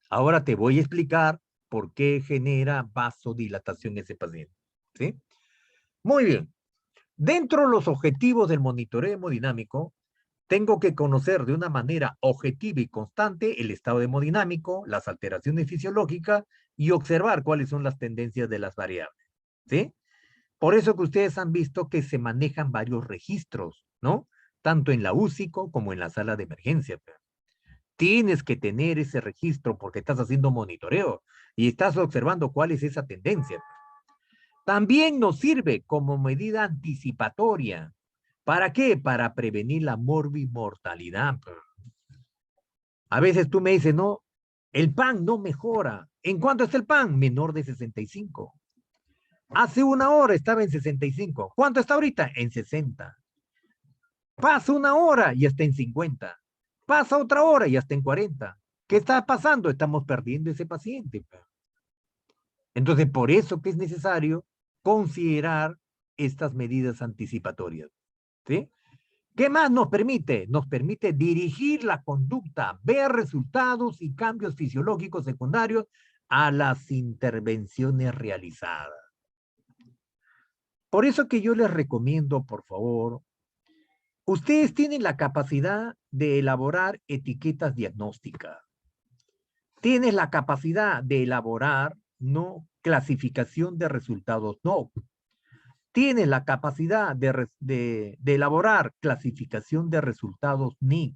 Ahora te voy a explicar por qué genera vasodilatación ese paciente. ¿Sí? Muy bien. Dentro de los objetivos del monitoreo hemodinámico, tengo que conocer de una manera objetiva y constante el estado hemodinámico, las alteraciones fisiológicas y observar cuáles son las tendencias de las variables. ¿Sí? Por eso que ustedes han visto que se manejan varios registros, ¿no? Tanto en la UCI como en la sala de emergencia. Tienes que tener ese registro porque estás haciendo monitoreo y estás observando cuál es esa tendencia. También nos sirve como medida anticipatoria. ¿Para qué? Para prevenir la morbimortalidad. A veces tú me dices, no, el PAN no mejora. ¿En cuánto está el PAN? Menor de 65. Hace una hora estaba en 65. ¿Cuánto está ahorita? En 60. Pasa una hora y está en 50. Pasa otra hora y está en 40. ¿Qué está pasando? Estamos perdiendo ese paciente. Entonces, por eso que es necesario considerar estas medidas anticipatorias. ¿Sí? ¿Qué más nos permite? Nos permite dirigir la conducta, ver resultados y cambios fisiológicos secundarios a las intervenciones realizadas. Por eso que yo les recomiendo, por favor, ustedes tienen la capacidad de elaborar etiquetas diagnósticas. Tienes la capacidad de elaborar, ¿no?, clasificación de resultados, no. Tienes la capacidad de elaborar clasificación de resultados NIC.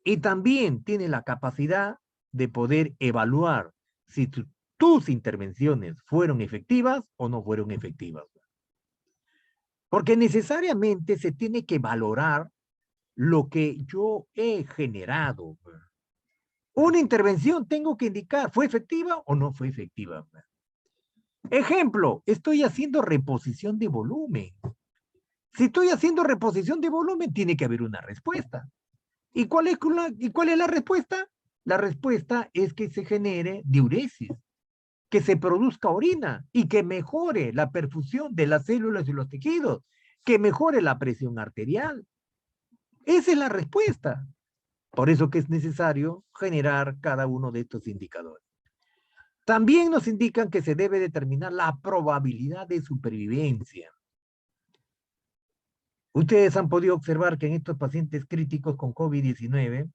Y también tienes la capacidad de poder evaluar si tus intervenciones fueron efectivas o no fueron efectivas. Porque necesariamente se tiene que valorar lo que yo he generado. Una intervención tengo que indicar, ¿fue efectiva o no fue efectiva? Ejemplo, estoy haciendo reposición de volumen. Si estoy haciendo reposición de volumen, tiene que haber una respuesta. ¿Y cuál es la respuesta? La respuesta es que se genere diuresis, que se produzca orina y que mejore la perfusión de las células y los tejidos, que mejore la presión arterial. Esa es la respuesta. Por eso que es necesario generar cada uno de estos indicadores. También nos indican que se debe determinar la probabilidad de supervivencia. Ustedes han podido observar que en estos pacientes críticos con COVID-19,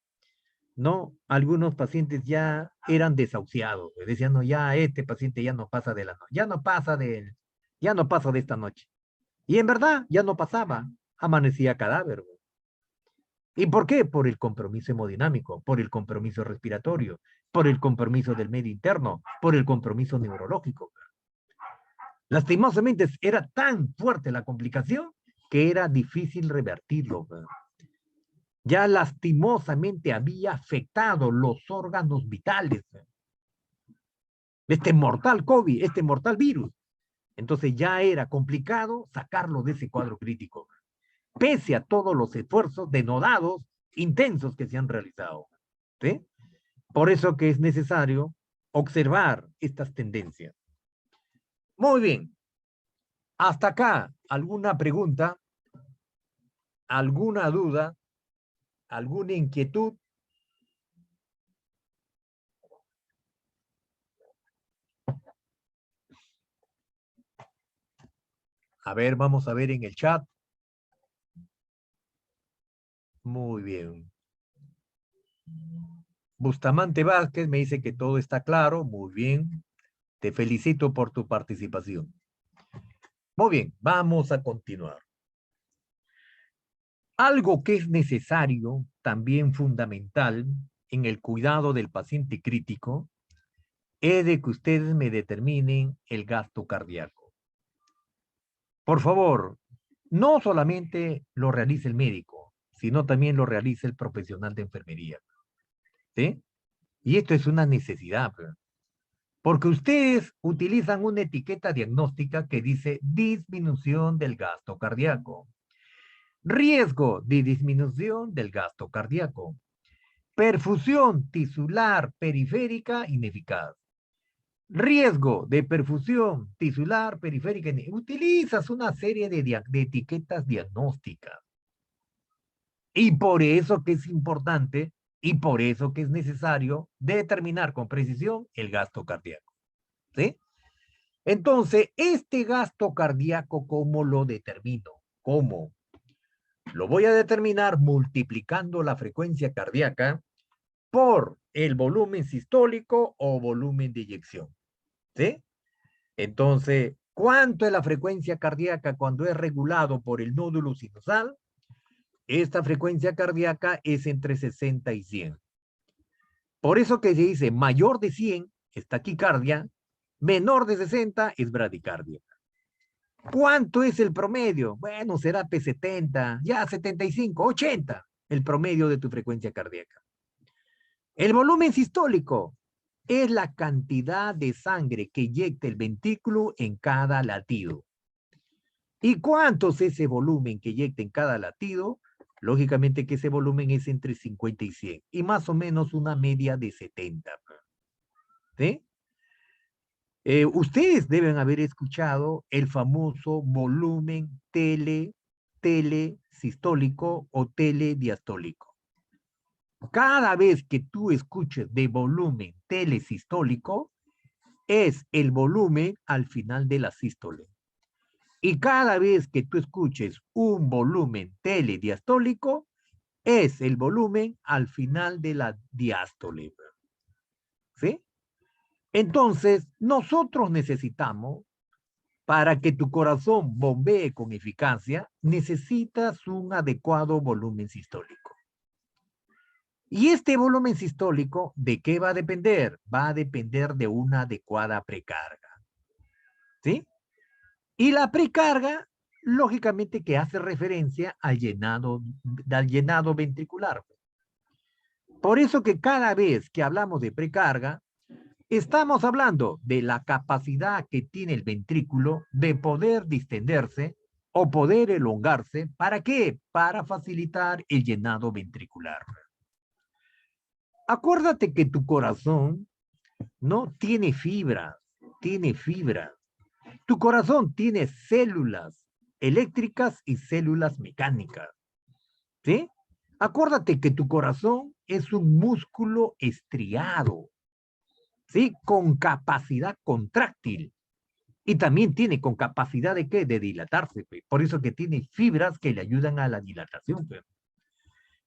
¿no? Algunos pacientes ya eran desahuciados. Decían, no, ya este paciente ya no pasa de la noche, ya no pasa de esta noche. Y en verdad, ya no pasaba, amanecía cadáver. ¿Y por qué? Por el compromiso hemodinámico, por el compromiso respiratorio, por el compromiso del medio interno, por el compromiso neurológico. Lastimosamente era tan fuerte la complicación que era difícil revertirlo. Ya lastimosamente había afectado los órganos vitales. Este mortal COVID, este mortal virus. Entonces ya era complicado sacarlo de ese cuadro crítico, pese a todos los esfuerzos denodados, intensos que se han realizado. ¿Sí? Por eso que es necesario observar estas tendencias. Muy bien. Hasta acá, ¿alguna pregunta? ¿Alguna duda? ¿Alguna inquietud? A ver, vamos a ver en el chat. Muy bien. Bustamante Vázquez me dice que todo está claro. Muy bien. Te felicito por tu participación. Muy bien, vamos a continuar. Algo que es necesario, también fundamental, en el cuidado del paciente crítico, es de que ustedes me determinen el gasto cardíaco. Por favor, no solamente lo realice el médico, sino también lo realice el profesional de enfermería. ¿Sí? Y esto es una necesidad, porque ustedes utilizan una etiqueta diagnóstica que dice disminución del gasto cardíaco, riesgo de disminución del gasto cardíaco, perfusión tisular periférica ineficaz, riesgo de perfusión tisular periférica ineficaz. Utilizas una serie de etiquetas diagnósticas. Y por eso que es importante y por eso que es necesario determinar con precisión el gasto cardíaco. ¿Sí? Entonces, este gasto cardíaco, ¿cómo lo determino? ¿Cómo? Lo voy a determinar multiplicando la frecuencia cardíaca por el volumen sistólico o volumen de eyección. ¿Sí? Entonces, ¿cuánto es la frecuencia cardíaca cuando es regulado por el nódulo sinusal? Esta frecuencia cardíaca es entre 60 y 100. Por eso que se dice mayor de 100 es taquicardia, menor de 60 es bradicardia. ¿Cuánto es el promedio? Bueno, será P70, ya 75, 80, el promedio de tu frecuencia cardíaca. El volumen sistólico es la cantidad de sangre que inyecta el ventrículo en cada latido. ¿Y cuánto es ese volumen que inyecta en cada latido? Lógicamente que ese volumen es entre 50 y 100, y más o menos una media de 70. ¿Sí? Ustedes deben haber escuchado el famoso volumen telesistólico o telediastólico. Cada vez que tú escuches de volumen telesistólico, es el volumen al final de la sístole. Y cada vez que tú escuches un volumen telediastólico, es el volumen al final de la diástole. ¿Sí? Entonces, nosotros necesitamos, para que tu corazón bombee con eficacia, necesitas un adecuado volumen sistólico. Y este volumen sistólico, ¿de qué va a depender? Va a depender de una adecuada precarga. ¿Sí? Y la precarga, lógicamente que hace referencia al llenado ventricular. Por eso que cada vez que hablamos de precarga, Estamos hablando de la capacidad que tiene el ventrículo de poder distenderse o poder elongarse. ¿Para qué? Para facilitar el llenado ventricular. Acuérdate que tu corazón no tiene fibra, tiene fibra. Tu corazón tiene células eléctricas y células mecánicas. ¿Sí? Acuérdate que tu corazón es un músculo estriado, ¿sí? Con capacidad contráctil. Y también tiene con capacidad de ¿qué? De dilatarse. Pues. Por eso que tiene fibras que le ayudan a la dilatación. Pues.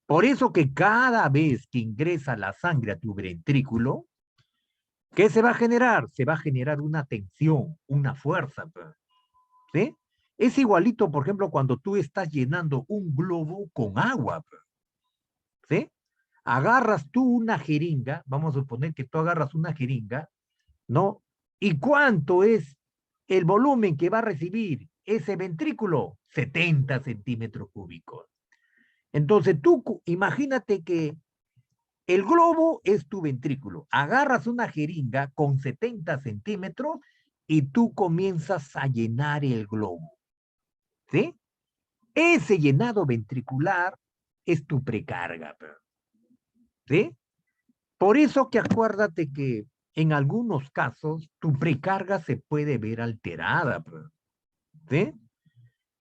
Por eso que cada vez que ingresa la sangre a tu ventrículo, ¿qué se va a generar? Se va a generar una tensión, una fuerza. Pues. ¿Sí? Es igualito, por ejemplo, cuando tú estás llenando un globo con agua. Pues. ¿Sí? Agarras tú una jeringa, vamos a suponer que tú agarras una jeringa, ¿no? ¿Y cuánto es el volumen que va a recibir ese ventrículo? 70 centímetros cúbicos. Entonces tú imagínate que el globo es tu ventrículo. Agarras una jeringa con 70 centímetros y tú comienzas a llenar el globo. ¿Sí? Ese llenado ventricular es tu precarga. ¿Sí? Por eso que acuérdate que en algunos casos tu precarga se puede ver alterada. ¿Sí?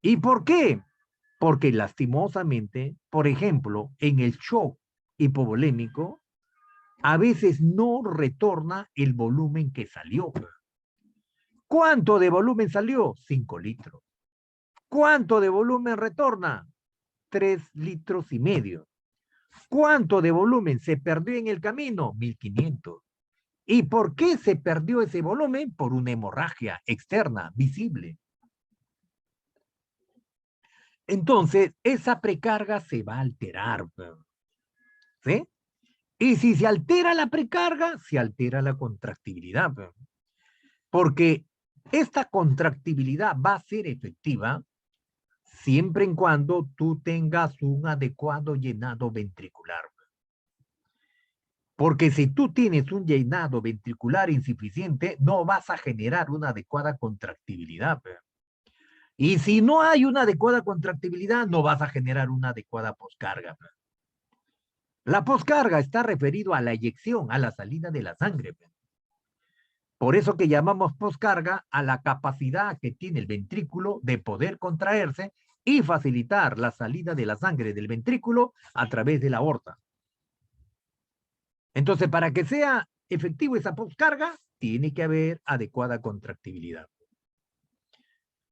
¿Y por qué? Porque lastimosamente, por ejemplo, en el shock hipovolémico, a veces no retorna el volumen que salió. ¿Cuánto de volumen salió? 5 litros. ¿Cuánto de volumen retorna? 3,5 litros. ¿Cuánto de volumen se perdió en el camino? 1,500. ¿Y por qué se perdió ese volumen? Por una hemorragia externa, visible. Entonces, esa precarga se va a alterar. ¿Sí? Y si se altera la precarga, se altera la contractibilidad. Porque esta contractibilidad va a ser efectiva siempre en cuando tú tengas un adecuado llenado ventricular. Porque si tú tienes un llenado ventricular insuficiente, no vas a generar una adecuada contractibilidad. Y si no hay una adecuada contractibilidad, no vas a generar una adecuada poscarga. La poscarga está referido a la eyección, a la salida de la sangre. Por eso que llamamos poscarga a la capacidad que tiene el ventrículo de poder contraerse y facilitar la salida de la sangre del ventrículo a través de la aorta. Entonces, para que sea efectivo esa poscarga, tiene que haber adecuada contractibilidad.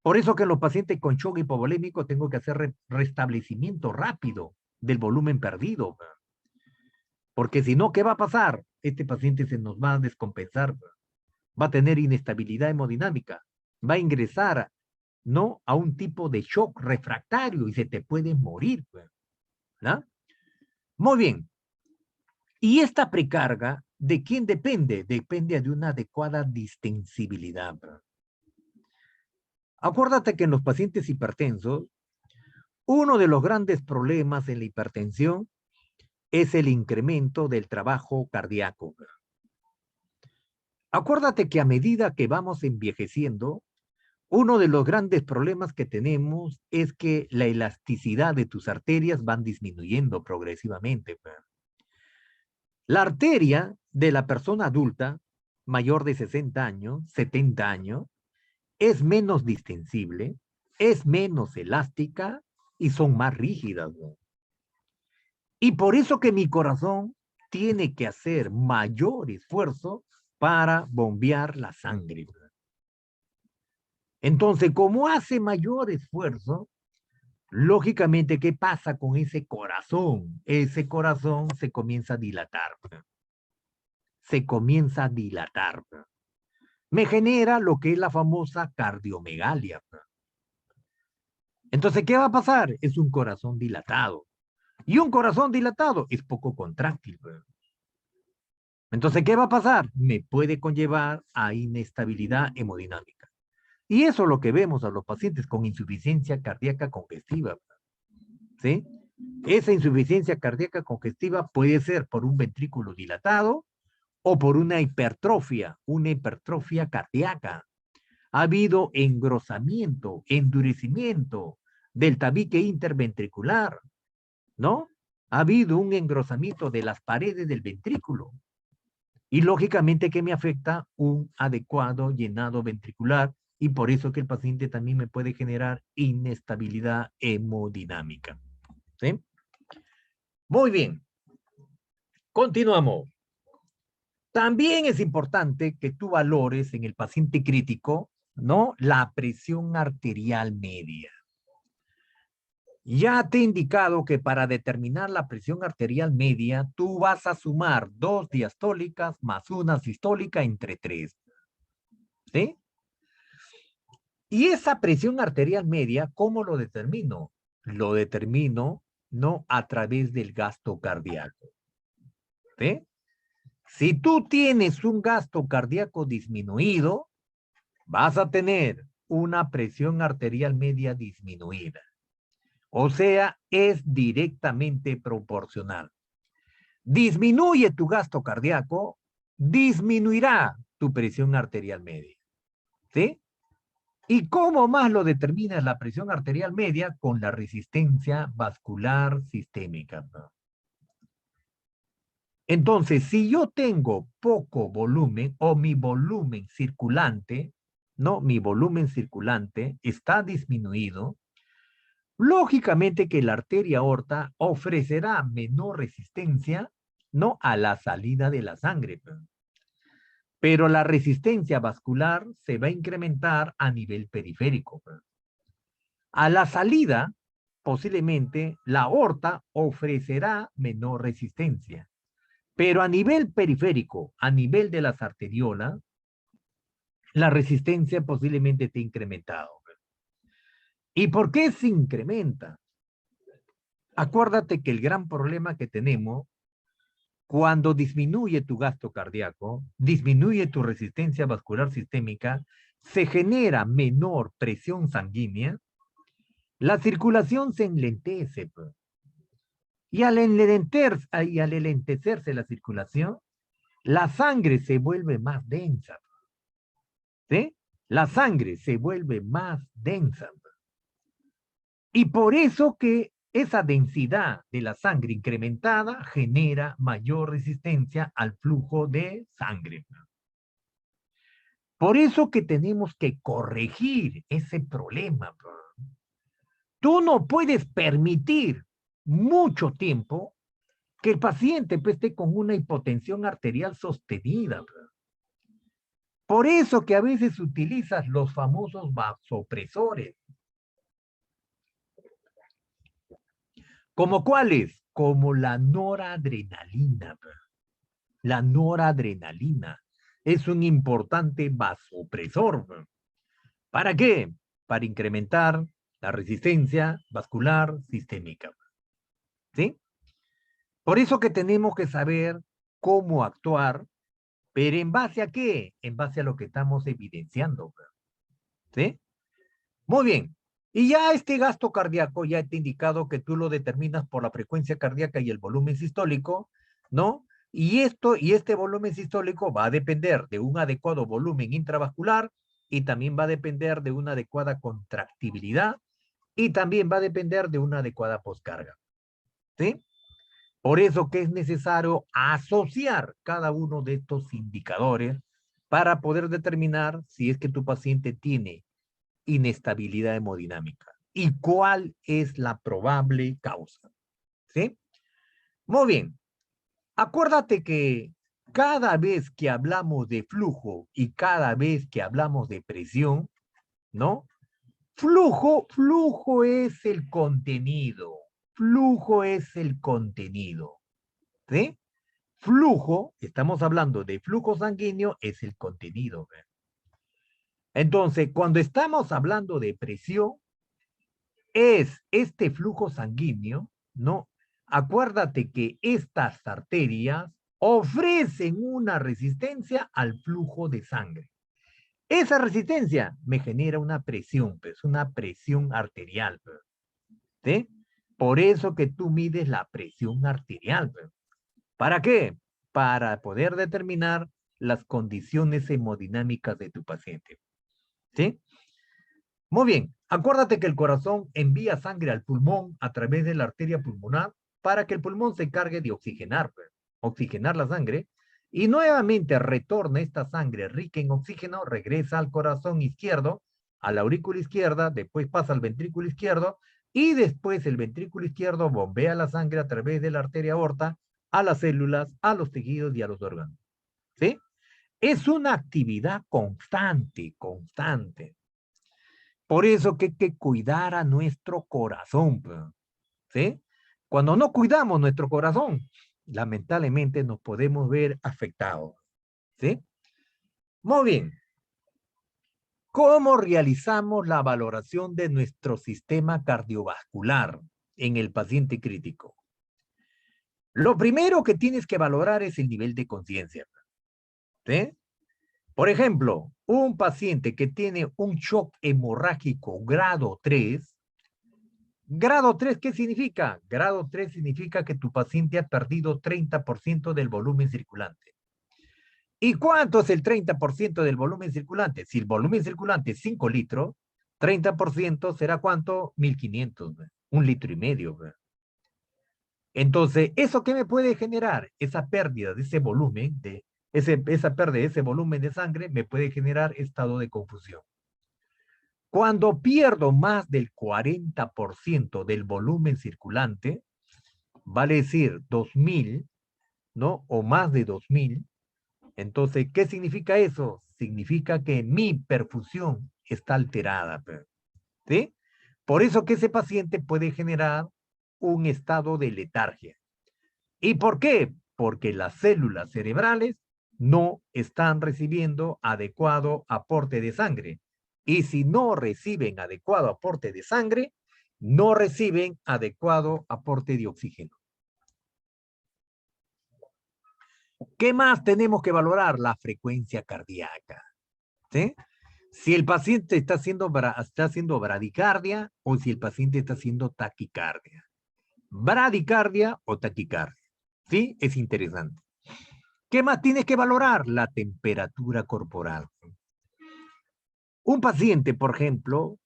Por eso que en los pacientes con shock hipovolémico tengo que hacer restablecimiento rápido del volumen perdido. Porque si no, ¿qué va a pasar? Este paciente se nos va a descompensar, va a tener inestabilidad hemodinámica, va a ingresar, ¿no? A un tipo de shock refractario y se te puede morir, ¿no? Muy bien. ¿Y esta precarga de quién depende? Depende de una adecuada distensibilidad. Acuérdate que en los pacientes hipertensos, uno de los grandes problemas en la hipertensión es el incremento del trabajo cardíaco. Acuérdate que a medida que vamos envejeciendo, uno de los grandes problemas que tenemos es que la elasticidad de tus arterias van disminuyendo progresivamente. La arteria de la persona adulta, mayor de 60 años, 70 años, es menos distensible, es menos elástica y son más rígidas. Y por eso que mi corazón tiene que hacer mayor esfuerzo para bombear la sangre. Entonces, como hace mayor esfuerzo, lógicamente, ¿qué pasa con ese corazón? Ese corazón se comienza a dilatar. Se comienza a dilatar. Me genera lo que es la famosa cardiomegalia. Entonces, ¿qué va a pasar? Es un corazón dilatado. Y un corazón dilatado es poco contráctil. Entonces, ¿qué va a pasar? Me puede conllevar a inestabilidad hemodinámica. Y eso es lo que vemos a los pacientes con insuficiencia cardíaca congestiva. ¿Sí? Esa insuficiencia cardíaca congestiva puede ser por un ventrículo dilatado o por una hipertrofia cardíaca. Ha habido engrosamiento, endurecimiento del tabique interventricular, ¿no? Ha habido un engrosamiento de las paredes del ventrículo. Y lógicamente que me afecta un adecuado llenado ventricular y por eso que el paciente también me puede generar inestabilidad hemodinámica. ¿Sí? Muy bien. Continuamos. También es importante que tú valores en el paciente crítico, ¿no? La presión arterial media. Ya te he indicado que para determinar la presión arterial media, tú vas a sumar 2 diastólicas más una sistólica entre 3. ¿Sí? Y esa presión arterial media, ¿cómo lo determino? Lo determino, ¿no? A través del gasto cardíaco. ¿Sí? Si tú tienes un gasto cardíaco disminuido, vas a tener una presión arterial media disminuida. O sea, es directamente proporcional. Disminuye tu gasto cardíaco, disminuirá tu presión arterial media. ¿Sí? ¿Y cómo más lo determinas la presión arterial media? Con la resistencia vascular sistémica. Entonces, si yo tengo poco volumen o mi volumen circulante, ¿no? Mi volumen circulante está disminuido, lógicamente que la arteria aorta ofrecerá menor resistencia, ¿no? A la salida de la sangre. Pero la resistencia vascular se va a incrementar a nivel periférico. A la salida, posiblemente, la aorta ofrecerá menor resistencia. Pero a nivel periférico, a nivel de las arteriolas, la resistencia posiblemente esté incrementado. ¿Y por qué se incrementa? Acuérdate que el gran problema que tenemos cuando disminuye tu gasto cardíaco, disminuye tu resistencia vascular sistémica, se genera menor presión sanguínea, la circulación se enlentece. Y al enlentecerse la circulación, la sangre se vuelve más densa. ¿Sí? La sangre se vuelve más densa. Y por eso que esa densidad de la sangre incrementada genera mayor resistencia al flujo de sangre. Por eso que tenemos que corregir ese problema. Tú no puedes permitir mucho tiempo que el paciente pues, esté con una hipotensión arterial sostenida. Por eso que a veces utilizas los famosos vasopresores. ¿Como cuáles? Como la noradrenalina. La noradrenalina es un importante vasopresor. ¿Para qué? Para incrementar la resistencia vascular sistémica. ¿Sí? Por eso que tenemos que saber cómo actuar, pero ¿en base a qué? En base a lo que estamos evidenciando. ¿Sí? Muy bien. Y ya este gasto cardíaco ya te he indicado que tú lo determinas por la frecuencia cardíaca y el volumen sistólico, ¿no? Y este volumen sistólico va a depender de un adecuado volumen intravascular y también va a depender de una adecuada contractibilidad y también va a depender de una adecuada poscarga. ¿Sí? Por eso que es necesario asociar cada uno de estos indicadores para poder determinar si es que tu paciente tiene inestabilidad hemodinámica y cuál es la probable causa. ¿Sí? Muy bien. Acuérdate que cada vez que hablamos de flujo y cada vez que hablamos de presión, ¿no? Flujo es el contenido. Flujo es el contenido. ¿Sí? Flujo, estamos hablando de flujo sanguíneo, es el contenido. Entonces, cuando estamos hablando de presión, es este flujo sanguíneo, ¿no? Acuérdate que estas arterias ofrecen una resistencia al flujo de sangre. Esa resistencia me genera una presión, pues una presión arterial, pues, ¿sí? Por eso que tú mides la presión arterial, pues. ¿Para qué? para poder determinar las condiciones hemodinámicas de tu paciente. ¿Sí? Muy bien, acuérdate que el corazón envía sangre al pulmón a través de la arteria pulmonar para que el pulmón se encargue de oxigenar la sangre y nuevamente retorna esta sangre rica en oxígeno, regresa al corazón izquierdo, a la aurícula izquierda, después pasa al ventrículo izquierdo y después el ventrículo izquierdo bombea la sangre a través de la arteria aorta a las células, a los tejidos y a los órganos. ¿Sí? Es una actividad constante, constante. Por eso que hay que cuidar a nuestro corazón, ¿sí? Cuando no cuidamos nuestro corazón, lamentablemente nos podemos ver afectados, ¿sí? Muy bien. ¿Cómo realizamos la valoración de nuestro sistema cardiovascular en el paciente crítico? Lo primero que tienes que valorar es el nivel de conciencia, ¿sí? Por ejemplo, un paciente que tiene un shock hemorrágico grado 3, grado 3, ¿qué significa? Grado 3 significa que tu paciente ha perdido 30% del volumen circulante. ¿Y cuánto es el 30% del volumen circulante? Si el volumen circulante es 5 litros, 30% será ¿cuánto? 1500, un litro y medio. Entonces, ¿eso qué me puede generar? Esa pérdida de ese volumen, esa pérdida de ese volumen de sangre me puede generar estado de confusión. Cuando pierdo más del 40% del volumen circulante, vale decir 2000, ¿no? O más de 2000. Entonces, ¿qué significa eso? Significa que mi perfusión está alterada, ¿sí? Por eso que ese paciente puede generar un estado de letargia. ¿Y por qué? Porque las células cerebrales no están recibiendo adecuado aporte de sangre. Y si no reciben adecuado aporte de sangre, no reciben adecuado aporte de oxígeno. ¿Qué más tenemos que valorar? La frecuencia cardíaca, ¿sí? Si el paciente está haciendo bradicardia o si el paciente está haciendo taquicardia. Bradicardia o taquicardia. ¿Sí? Es interesante. ¿Qué más tienes que valorar? La temperatura corporal. Un paciente, por ejemplo,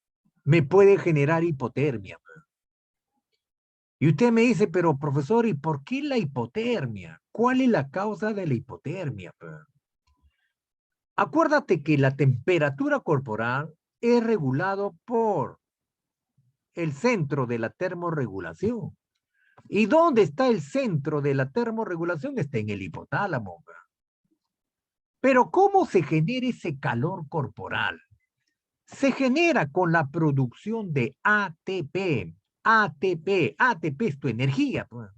me puede generar hipotermia. Y usted me dice, pero profesor, ¿y por qué la hipotermia? ¿Cuál es la causa de la hipotermia? Acuérdate que la temperatura corporal es regulado por el centro de la termorregulación. ¿Y dónde está el centro de la termorregulación? Está en el hipotálamo. Pero ¿cómo se genera ese calor corporal? Se genera con la producción de ATP. ATP es tu energía. Pues.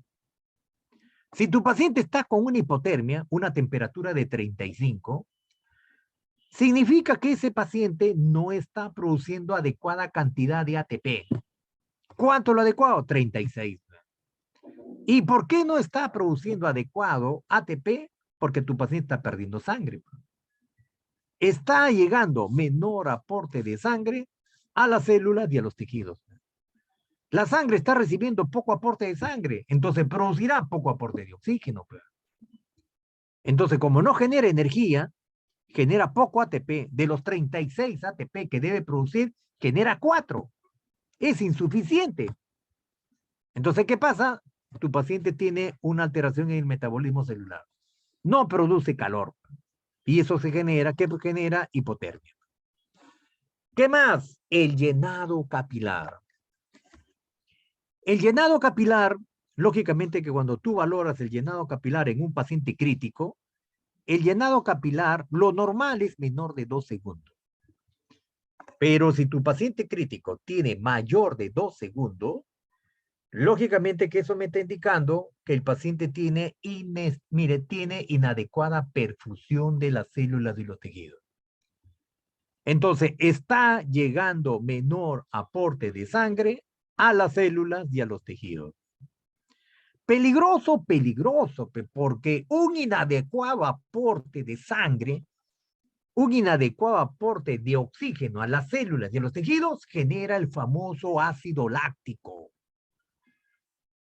Si tu paciente está con una hipotermia, una temperatura de 35, significa que ese paciente no está produciendo adecuada cantidad de ATP. ¿Cuánto lo adecuado? 36. ¿Y por qué no está produciendo adecuado ATP? Porque tu paciente está perdiendo sangre. Está llegando menor aporte de sangre a las células y a los tejidos. La sangre está recibiendo poco aporte de sangre, entonces producirá poco aporte de oxígeno. Entonces, como no genera energía, genera poco ATP. De los 36 ATP que debe producir, genera 4. Es insuficiente. Entonces, ¿qué pasa? Tu paciente tiene una alteración en el metabolismo celular. No produce calor. Y eso se genera, ¿qué genera? Hipotermia. ¿Qué más? El llenado capilar. El llenado capilar, lógicamente que cuando tú valoras el llenado capilar en un paciente crítico, el llenado capilar, lo normal es menor de 2 segundos. Pero si tu paciente crítico tiene mayor de 2 segundos, lógicamente que eso me está indicando que el paciente tiene inadecuada perfusión de las células y los tejidos. Entonces, está llegando menor aporte de sangre a las células y a los tejidos. Peligroso, peligroso, porque un inadecuado aporte de sangre, un inadecuado aporte de oxígeno a las células y a los tejidos genera el famoso ácido láctico.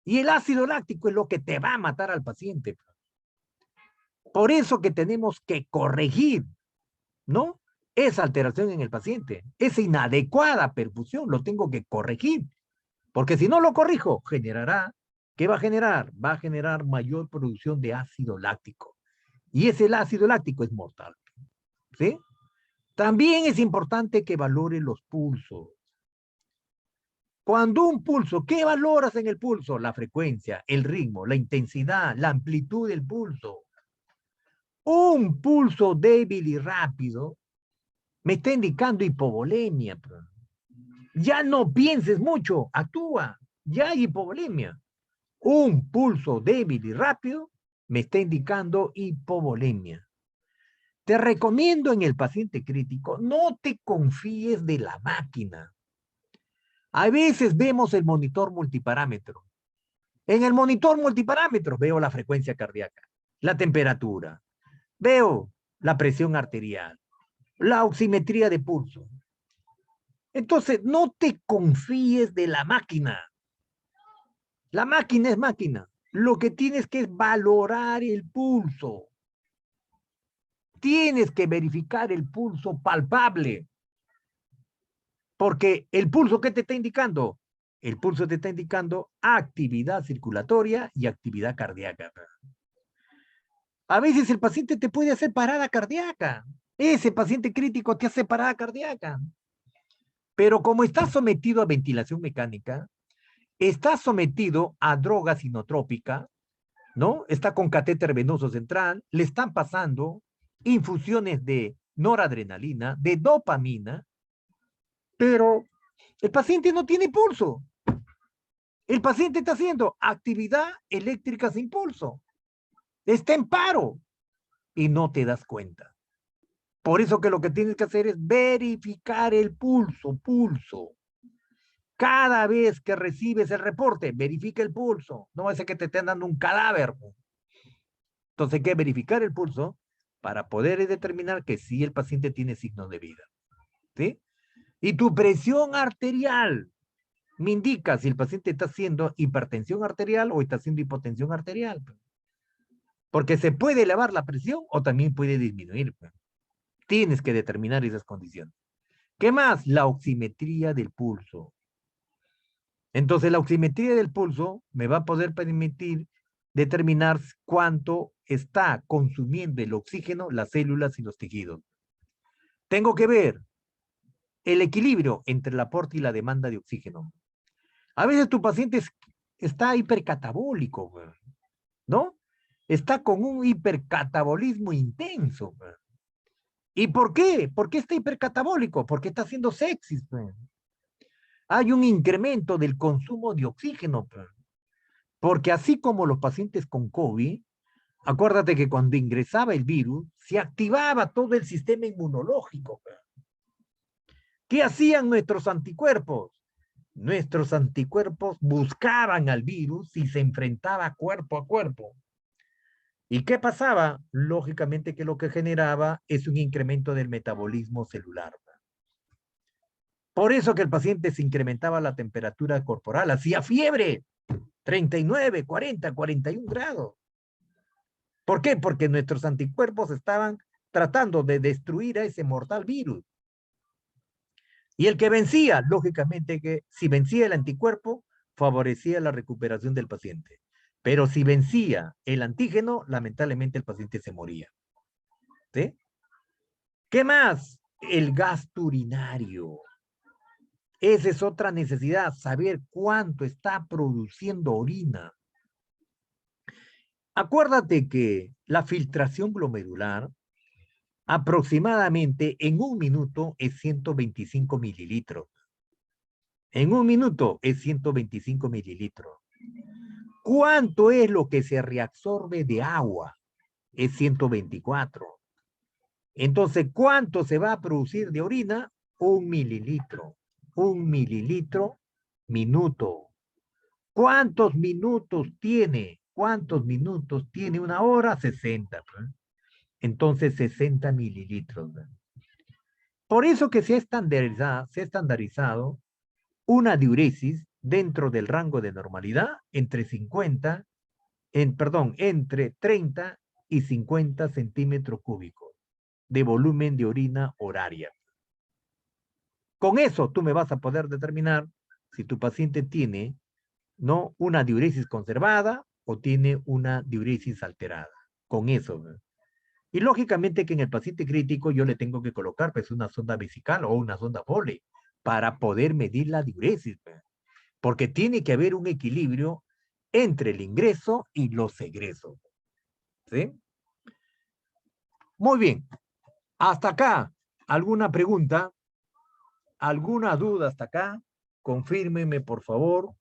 Y el ácido láctico es lo que te va a matar al paciente. Por eso que tenemos que corregir, ¿no? Esa alteración en el paciente, esa inadecuada perfusión, lo tengo que corregir. Porque si no lo corrijo, generará, ¿qué va a generar? Va a generar mayor producción de ácido láctico. Y ese ácido láctico es mortal, ¿sí? También es importante que valore los pulsos. Cuando un pulso, ¿qué valoras en el pulso? La frecuencia, el ritmo, la intensidad, la amplitud del pulso. Un pulso débil y rápido me está indicando hipovolemia. Ya no pienses mucho, actúa, ya hay hipovolemia. Un pulso débil y rápido me está indicando hipovolemia. Te recomiendo en el paciente crítico, no te confíes de la máquina. A veces vemos el monitor multiparámetro. En el monitor multiparámetro veo la frecuencia cardíaca, la temperatura, veo la presión arterial, la oximetría de pulso. Entonces, no te confíes de la máquina. La máquina es máquina. Lo que tienes que es valorar el pulso. Tienes que verificar el pulso palpable. Porque el pulso, ¿qué te está indicando? El pulso te está indicando actividad circulatoria y actividad cardíaca. A veces el paciente te puede hacer parada cardíaca. Ese paciente crítico te hace parada cardíaca. Pero como está sometido a ventilación mecánica, está sometido a droga sinotrópica, ¿no? Está con catéter venoso central, le están pasando infusiones de noradrenalina, de dopamina, pero el paciente no tiene pulso. El paciente está haciendo actividad eléctrica sin pulso. Está en paro y no te das cuenta. Por eso que lo que tienes que hacer es verificar el pulso. Cada vez que recibes el reporte, verifica el pulso. No va a ser que te estén dando un cadáver. Entonces hay que verificar el pulso para poder determinar que sí el paciente tiene signos de vida. ¿Sí? Y tu presión arterial me indica si el paciente está haciendo hipertensión arterial o está haciendo hipotensión arterial. Porque se puede elevar la presión o también puede disminuir. Tienes que determinar esas condiciones. ¿Qué más? La oximetría del pulso. Entonces, la oximetría del pulso me va a poder permitir determinar cuánto está consumiendo el oxígeno las células y los tejidos. Tengo que ver el equilibrio entre el aporte y la demanda de oxígeno. A veces tu paciente está hipercatabólico, ¿no? Está con un hipercatabolismo intenso. ¿Y por qué? ¿Por qué está hipercatabólico? Porque está haciendo sepsis. Hay un incremento del consumo de oxígeno. Porque así como los pacientes con COVID, acuérdate que cuando ingresaba el virus, se activaba todo el sistema inmunológico. ¿Qué hacían nuestros anticuerpos? Nuestros anticuerpos buscaban al virus y se enfrentaba cuerpo a cuerpo. ¿Y qué pasaba? Lógicamente que lo que generaba es un incremento del metabolismo celular. Por eso que el paciente se incrementaba la temperatura corporal, hacía fiebre, 39, 40, 41 grados. ¿Por qué? Porque nuestros anticuerpos estaban tratando de destruir a ese mortal virus. Y el que vencía, lógicamente que si vencía el anticuerpo, favorecía la recuperación del paciente. Pero si vencía el antígeno, lamentablemente el paciente se moría. ¿Sí? ¿Qué más? El gasto urinario. Esa es otra necesidad, saber cuánto está produciendo orina. Acuérdate que la filtración glomerular aproximadamente en un minuto es 125 mililitros. En un minuto es 125 mililitros. ¿Cuánto es lo que se reabsorbe de agua? Es 124. Entonces, ¿cuánto se va a producir de orina? 1 mililitro. 1 mililitro minuto. ¿Cuántos minutos tiene? ¿Cuántos minutos tiene una hora? 60. Entonces, 60 mililitros. Por eso que se ha estandarizado una diuresis dentro del rango de normalidad entre 50, entre 30 y 50 centímetros cúbicos de volumen de orina horaria. Con eso tú me vas a poder determinar si tu paciente tiene, ¿no?, una diuresis conservada o tiene una diuresis alterada. Con eso, ¿no? Y lógicamente que en el paciente crítico yo le tengo que colocar pues una sonda vesical o una sonda Foley para poder medir la diuresis, ¿no? Porque tiene que haber un equilibrio entre el ingreso y los egresos. ¿Sí? Muy bien. Hasta acá. ¿Alguna pregunta? ¿Alguna duda hasta acá? Confírmeme, por favor.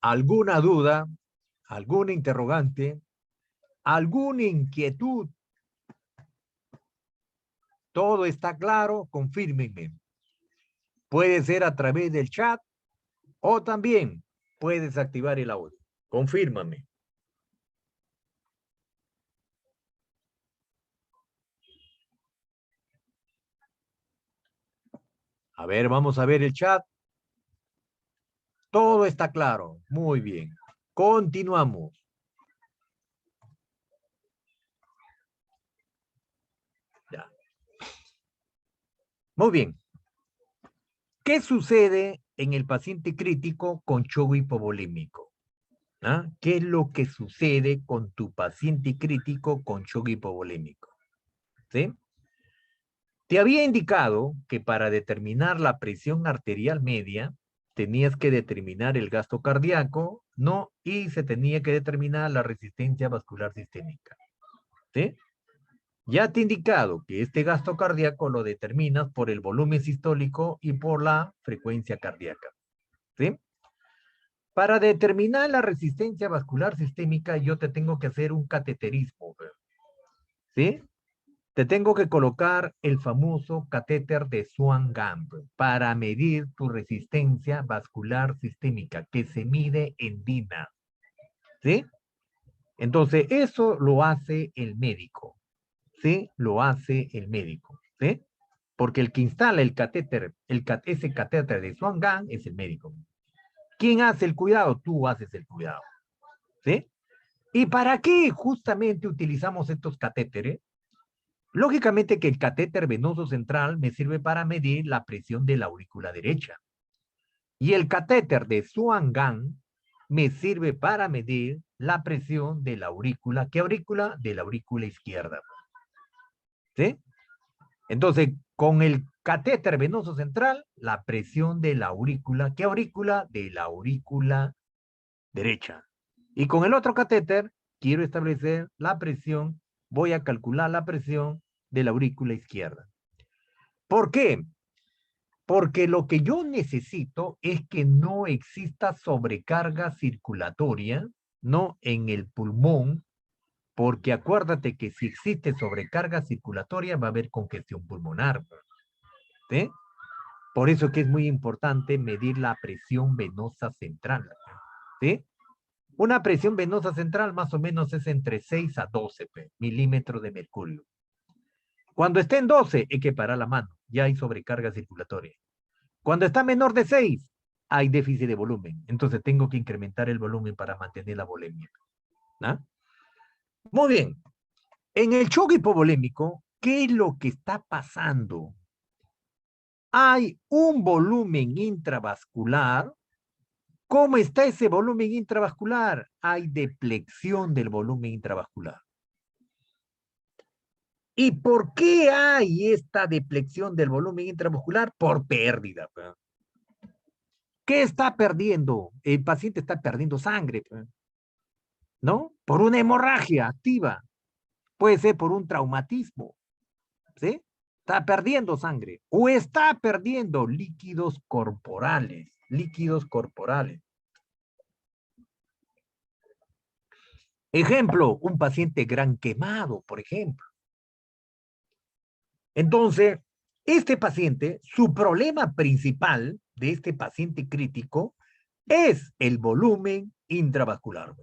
¿Alguna duda? ¿Alguna interrogante? ¿Alguna inquietud? ¿Todo está claro? Confírmenme. Puede ser a través del chat o también puedes activar el audio. Confírmame. A ver, vamos a ver el chat. Todo está claro. Muy bien. Continuamos. Ya. Muy bien. ¿Qué sucede en el paciente crítico con shock hipovolémico? ¿Ah? ¿Qué es lo que sucede con tu paciente crítico con shock hipovolémico? ¿Sí? Te había indicado que para determinar la presión arterial media tenías que determinar el gasto cardíaco, ¿no? Y se tenía que determinar la resistencia vascular sistémica. ¿Sí? Ya te he indicado que este gasto cardíaco lo determinas por el volumen sistólico y por la frecuencia cardíaca. ¿Sí? Para determinar la resistencia vascular sistémica, yo te tengo que hacer un cateterismo. ¿Sí? Te tengo que colocar el famoso catéter de Swan-Ganz para medir tu resistencia vascular sistémica, que se mide en DINA. ¿Sí? Entonces, eso lo hace el médico. ¿Sí? Lo hace el médico. ¿Sí? Porque el que instala el catéter, ese catéter de Swan-Ganz es el médico. ¿Quién hace el cuidado? Tú haces el cuidado. ¿Sí? ¿Y para qué justamente utilizamos estos catéteres? Lógicamente que el catéter venoso central me sirve para medir la presión de la aurícula derecha. Y el catéter de Swan-Ganz me sirve para medir la presión de la aurícula. ¿Qué aurícula? De la aurícula izquierda. ¿Sí? Entonces, con el catéter venoso central, la presión de la aurícula. ¿Qué aurícula? De la aurícula derecha. Y con el otro catéter, quiero establecer la presión, voy a calcular la presión de la aurícula izquierda. ¿Por qué? Porque lo que yo necesito es que no exista sobrecarga circulatoria, ¿no?, en el pulmón, porque acuérdate que si existe sobrecarga circulatoria va a haber congestión pulmonar. ¿Sí? Por eso que es muy importante medir la presión venosa central. ¿Sí? Una presión venosa central más o menos es entre 6 a 12 milímetros de mercurio. Cuando esté en 12, hay que parar la mano. Ya hay sobrecarga circulatoria. Cuando está menor de 6, hay déficit de volumen. Entonces tengo que incrementar el volumen para mantener la volemia. ¿No? Muy bien. En el shock hipovolémico, ¿qué es lo que está pasando? Hay un volumen intravascular. ¿Cómo está ese volumen intravascular? Hay depleción del volumen intravascular. ¿Y por qué hay esta depleción del volumen intravascular? Por pérdida. ¿Qué está perdiendo? El paciente está perdiendo sangre, ¿no? Por una hemorragia activa. Puede ser por un traumatismo, ¿sí? Está perdiendo sangre o está perdiendo líquidos corporales. Líquidos corporales. Ejemplo, un paciente gran quemado, por ejemplo. Entonces, este paciente, su problema principal de este paciente crítico es el volumen intravascular.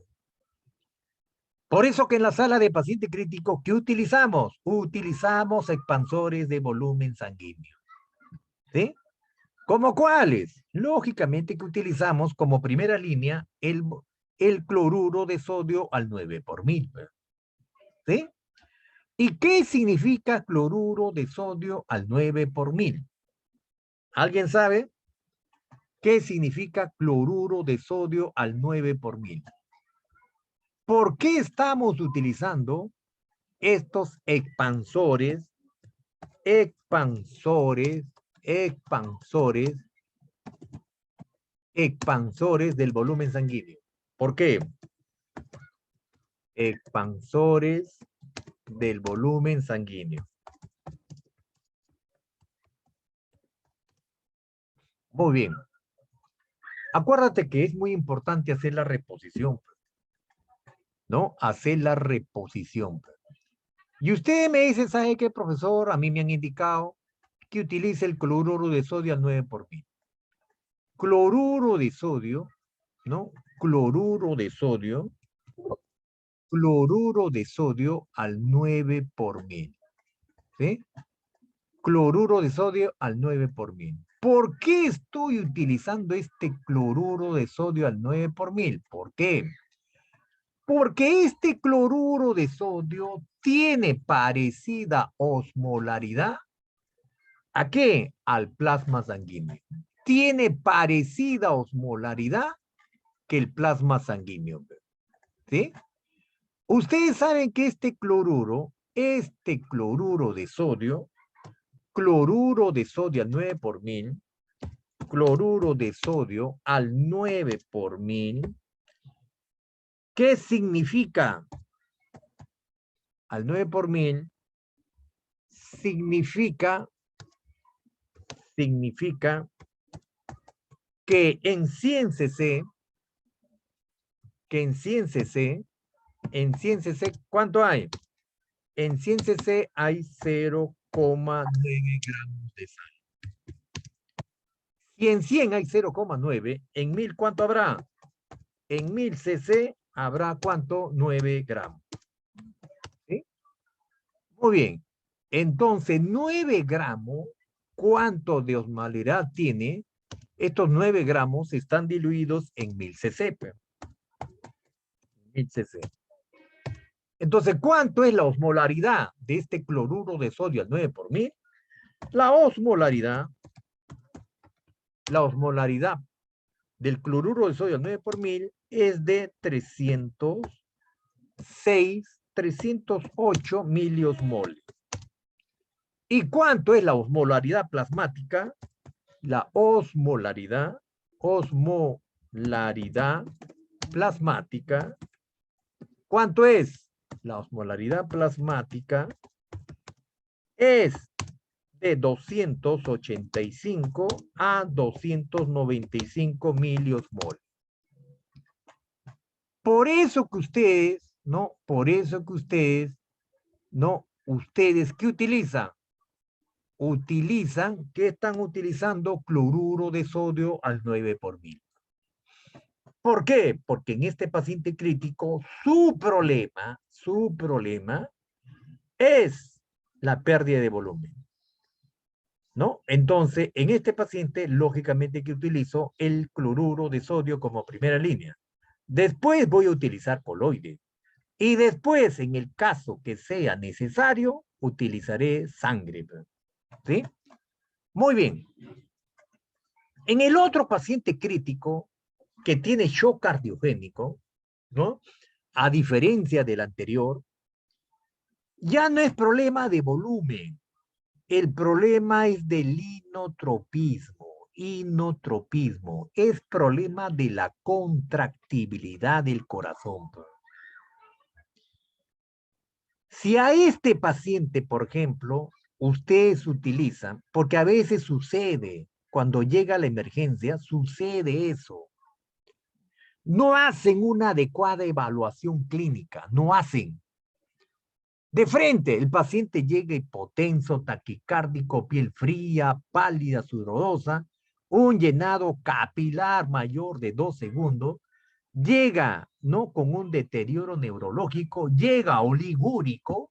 Por eso que en la sala de paciente crítico, ¿qué utilizamos? Utilizamos expansores de volumen sanguíneo. ¿Sí? ¿Cómo cuáles? Lógicamente que utilizamos como primera línea el cloruro de sodio al 9 por mil. ¿Sí? ¿Y qué significa cloruro de sodio al 9 por mil? ¿Alguien sabe qué significa cloruro de sodio al 9 por mil? ¿Por qué estamos utilizando estos expansores del volumen sanguíneo? ¿Por qué? Expansores del volumen sanguíneo. Muy bien. Acuérdate que es muy importante hacer la reposición, ¿no? Hacer la reposición. Y usted me dice, ¿sabe qué, profesor? A mí me han indicado que utilice el cloruro de sodio al 9 por mil. Cloruro de sodio, ¿no? Cloruro de sodio al 9 por mil. ¿Sí? Cloruro de sodio al 9 por mil. ¿Por qué estoy utilizando este cloruro de sodio al 9 por mil? ¿Por qué? Porque este cloruro de sodio tiene parecida osmolaridad. ¿A qué? Al plasma sanguíneo. Tiene parecida osmolaridad que el plasma sanguíneo. ¿Sí? Ustedes saben que este cloruro de sodio, cloruro de sodio al 9 por mil, cloruro de sodio al 9 por mil, ¿qué significa? Al 9 por mil significa que en 100 cc, ¿cuánto hay? En 100 cc hay 0,9 gramos de sal. Si en 100 hay 0,9, en 1000 ¿cuánto habrá? En 1000 cc habrá ¿cuánto? 9 gramos. ¿Sí? Muy bien. Entonces, 9 gramos, ¿cuánto de osmolaridad tiene? Estos 9 gramos están diluidos en 1000 cc. 1000 cc. Entonces, ¿cuánto es la osmolaridad de este cloruro de sodio al 9 por mil? La osmolaridad del cloruro de sodio al 9 por mil es de 308 miliosmoles. ¿Y cuánto es la osmolaridad plasmática? La osmolaridad plasmática. ¿Cuánto es? La osmolaridad plasmática es de 285 a 295 miliosmoles. Por eso que ustedes, ¿no? Por eso que ustedes, ¿no? ¿Ustedes qué utilizan? ¿Qué están utilizando? Cloruro de sodio al 9 por mil. ¿Por qué? Porque en este paciente crítico, su problema es la pérdida de volumen, ¿no? Entonces, en este paciente, lógicamente que utilizo el cloruro de sodio como primera línea. Después voy a utilizar coloide. Y después, en el caso que sea necesario, utilizaré sangre. ¿Sí? Muy bien. En el otro paciente crítico que tiene shock cardiogénico, ¿no? A diferencia del anterior, ya no es problema de volumen. El problema es del inotropismo. Es problema de la contractibilidad del corazón. Si a este paciente, por ejemplo, ustedes utilizan, porque a veces sucede, cuando llega la emergencia, sucede eso. No hacen una adecuada evaluación clínica, no hacen. De frente, el paciente llega hipotenso, taquicárdico, piel fría, pálida, sudorosa, un llenado capilar mayor de 2 segundos, llega, ¿no? Con un deterioro neurológico, llega oligúrico,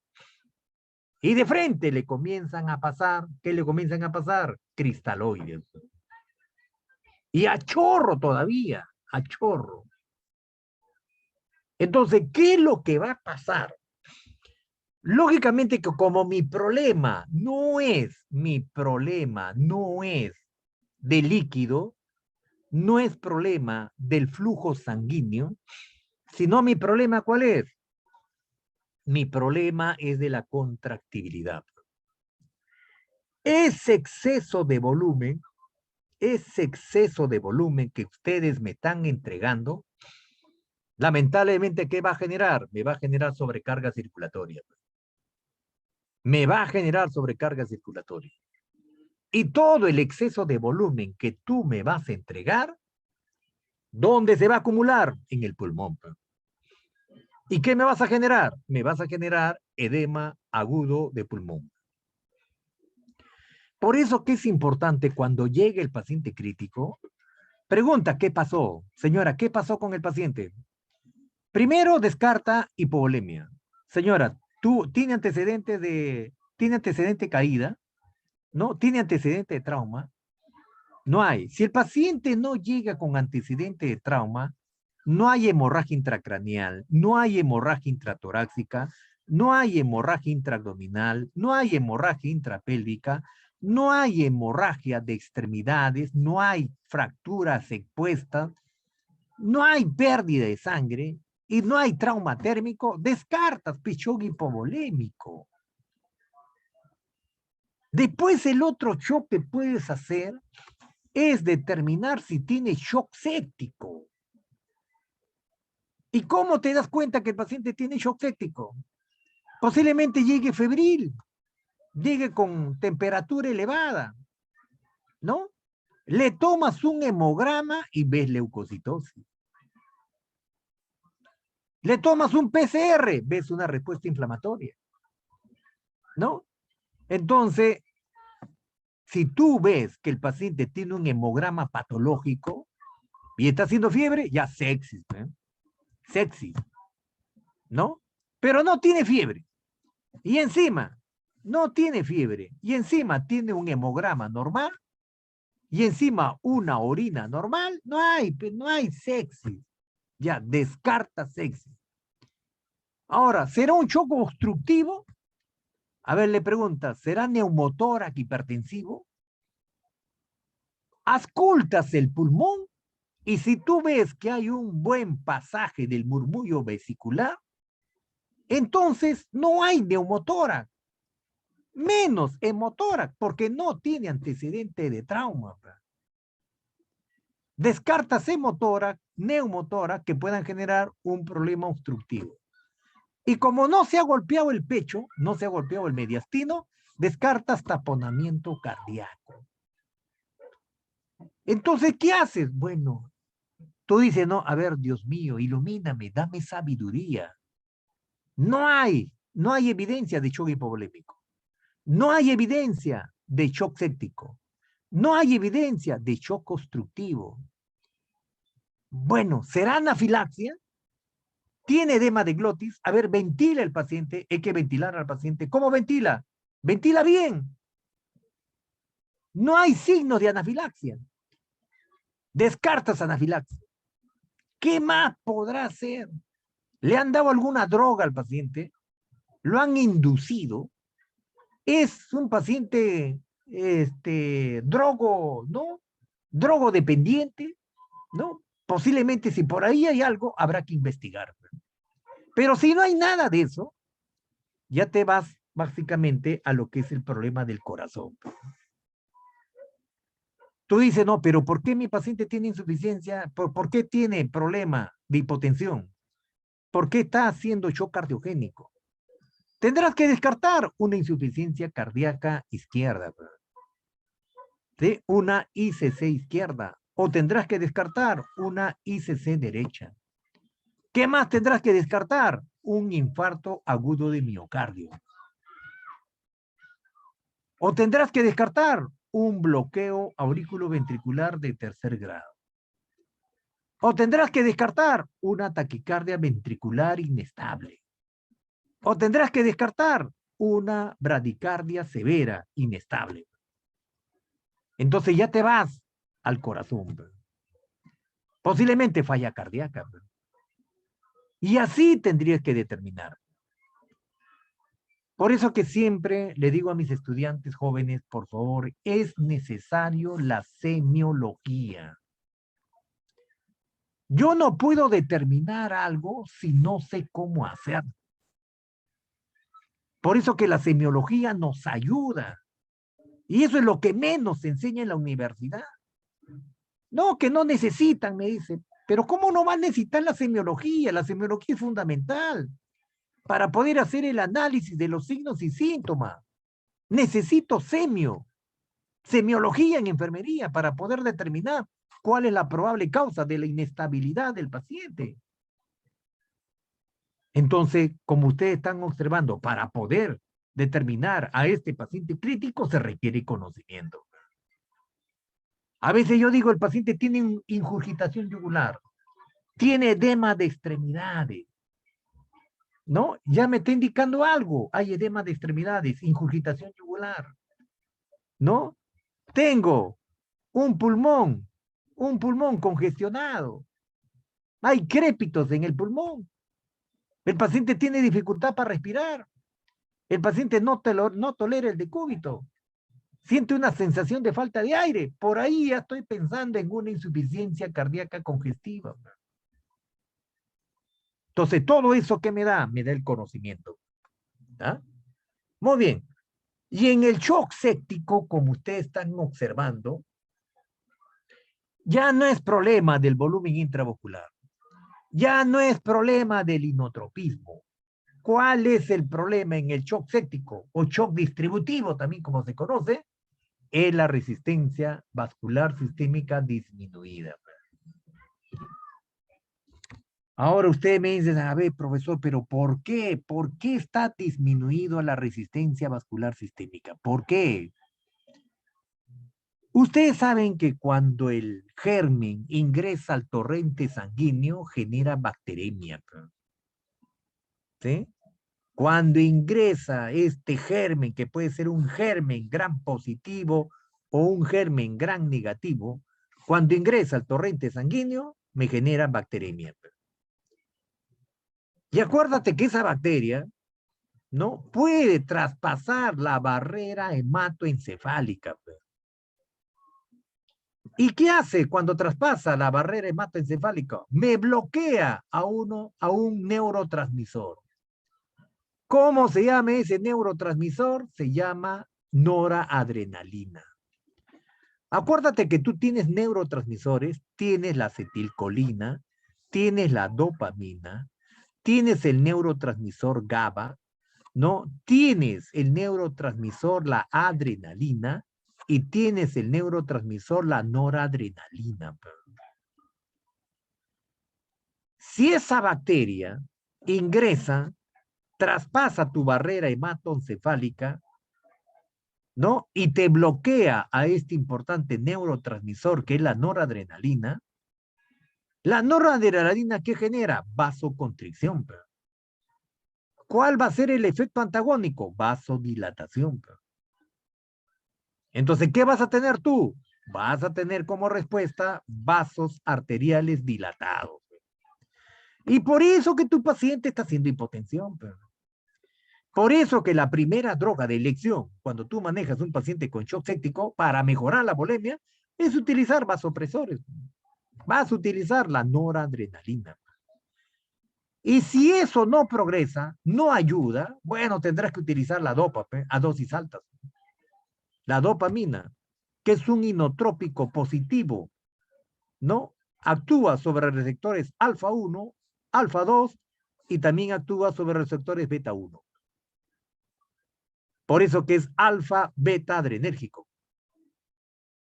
y de frente le comienzan a pasar, ¿qué le comienzan a pasar? Cristaloides. Y a chorro todavía, a chorro. Entonces, ¿qué es lo que va a pasar? Lógicamente que como mi problema no es de líquido, no es problema del flujo sanguíneo, sino mi problema, ¿cuál es? Mi problema es de la contractibilidad. Ese exceso de volumen que ustedes me están entregando, lamentablemente, ¿qué va a generar? Me va a generar sobrecarga circulatoria. Me va a generar sobrecarga circulatoria. Y todo el exceso de volumen que tú me vas a entregar, ¿dónde se va a acumular? En el pulmón. ¿Y qué me vas a generar? Me vas a generar edema agudo de pulmón. Por eso que es importante cuando llegue el paciente crítico, pregunta, ¿qué pasó? Señora, ¿qué pasó con el paciente? Primero descarta hipovolemia. Señora, ¿tú tiene antecedente caída? ¿No? ¿Tiene antecedente de trauma? No hay. Si el paciente no llega con antecedente de trauma, no hay hemorragia intracraneal, no hay hemorragia intratorácica, no hay hemorragia intraabdominal, no hay hemorragia intrapélvica, no hay hemorragia de extremidades, no hay fracturas expuestas, no hay pérdida de sangre y no hay trauma térmico, descartas shock hipovolémico. Después el otro shock que puedes hacer es determinar si tiene shock séptico. ¿Y cómo te das cuenta que el paciente tiene shock séptico? Posiblemente llegue febril, llegue con temperatura elevada, ¿no? Le tomas un hemograma y ves leucocitosis. Le tomas un PCR, ves una respuesta inflamatoria, ¿no? Entonces, si tú ves que el paciente tiene un hemograma patológico y está haciendo fiebre, ya sepsis, ¿eh? Sepsis, ¿no? Pero no tiene fiebre. Y encima, no tiene fiebre. Y encima tiene un hemograma normal. Y encima una orina normal. No hay sepsis. Ya, descarta sepsis. Ahora, ¿será un shock obstructivo? A ver, le pregunta, ¿será neumotórax hipertensivo? Auscultas el pulmón y si tú ves que hay un buen pasaje del murmullo vesicular, entonces no hay neumotórax, menos hemotórax, porque no tiene antecedente de trauma. Descartas hemotórax, neumotórax, que puedan generar un problema obstructivo. Y como no se ha golpeado el pecho, no se ha golpeado el mediastino, descartas taponamiento cardíaco. Entonces, ¿qué haces? Bueno, tú dices, no, a ver, Dios mío, ilumíname, dame sabiduría. No hay evidencia de shock hipovolémico. No hay evidencia de shock séptico. No hay evidencia de shock obstructivo. Bueno, ¿será anafilaxia? ¿Tiene edema de glotis? A ver, ventila el paciente. Hay que ventilar al paciente. ¿Cómo ventila? Ventila bien. No hay signos de anafilaxia. Descartas anafilaxia. ¿Qué más podrá hacer? ¿Le han dado alguna droga al paciente? ¿Lo han inducido? ¿Es un paciente ¿no? Drogodependiente, ¿no? Posiblemente si por ahí hay algo, habrá que investigar. Pero si no hay nada de eso, ya te vas básicamente a lo que es el problema del corazón. Tú dices, no, pero ¿por qué mi paciente tiene insuficiencia? ¿Por qué tiene problema de hipotensión? ¿Por qué está haciendo shock cardiogénico? Tendrás que descartar una insuficiencia cardíaca izquierda, de una ICC izquierda, o tendrás que descartar una ICC derecha. ¿Qué más tendrás que descartar? Un infarto agudo de miocardio. O tendrás que descartar un bloqueo auriculoventricular de tercer grado. O tendrás que descartar una taquicardia ventricular inestable. O tendrás que descartar una bradicardia severa inestable. Entonces ya te vas al corazón. Posiblemente falla cardíaca. Y así tendrías que determinar. Por eso que siempre le digo a mis estudiantes jóvenes, por favor, es necesario la semiología. Yo no puedo determinar algo si no sé cómo hacerlo. Por eso que la semiología nos ayuda. Y eso es lo que menos se enseña en la universidad. No, que no necesitan, me dicen. Pero ¿cómo no va a necesitar la semiología? La semiología es fundamental para poder hacer el análisis de los signos y síntomas. Necesito semiología en enfermería para poder determinar cuál es la probable causa de la inestabilidad del paciente. Entonces, como ustedes están observando, para poder determinar a este paciente crítico se requiere conocimiento. A veces yo digo, el paciente tiene ingurgitación yugular, tiene edema de extremidades, ¿no? Ya me está indicando algo, hay edema de extremidades, ingurgitación yugular, ¿no? Tengo un pulmón congestionado, hay crépitos en el pulmón, el paciente tiene dificultad para respirar, el paciente no tolera el decúbito, siente una sensación de falta de aire, por ahí ya estoy pensando en una insuficiencia cardíaca congestiva. Entonces, todo eso que me da el conocimiento. ¿Ah? Muy bien. Y en el shock séptico, como ustedes están observando, ya no es problema del volumen intravascular, ya no es problema del inotropismo. ¿Cuál es el problema en el shock séptico o shock distributivo, también como se conoce? Es la resistencia vascular sistémica disminuida. Ahora usted me dice, a ver, profesor, pero ¿por qué? ¿Por qué está disminuido la resistencia vascular sistémica? ¿Por qué? Ustedes saben que cuando el germen ingresa al torrente sanguíneo genera bacteremia, ¿sí? Cuando ingresa este germen, que puede ser un germen gran positivo o un germen gran negativo, cuando ingresa al torrente sanguíneo, me genera bacteremia. Y acuérdate que esa bacteria no puede traspasar la barrera hematoencefálica. ¿Y qué hace cuando traspasa la barrera hematoencefálica? Me bloquea a un neurotransmisor. ¿Cómo se llama ese neurotransmisor? Se llama noradrenalina. Acuérdate que tú tienes neurotransmisores, tienes la acetilcolina, tienes la dopamina, tienes el neurotransmisor GABA, ¿no? Tienes el neurotransmisor, la adrenalina, y tienes el neurotransmisor, la noradrenalina. Si esa bacteria ingresa, traspasa tu barrera hematoencefálica, ¿no? Y te bloquea a este importante neurotransmisor que es la noradrenalina. La noradrenalina, ¿qué genera? Vasoconstricción. ¿Cuál va a ser el efecto antagónico? Vasodilatación. Entonces, ¿qué vas a tener tú? Vas a tener como respuesta vasos arteriales dilatados. Y por eso que tu paciente está haciendo hipotensión. Por eso que la primera droga de elección, cuando tú manejas un paciente con shock séptico, para mejorar la volemia, es utilizar vasopresores. Vas a utilizar la noradrenalina. Y si eso no progresa, no ayuda, bueno, tendrás que utilizar la dopa a dosis altas. La dopamina, que es un inotrópico positivo, ¿no? Actúa sobre receptores alfa 1, alfa 2 y también actúa sobre receptores beta 1. Por eso que es alfa beta adrenérgico.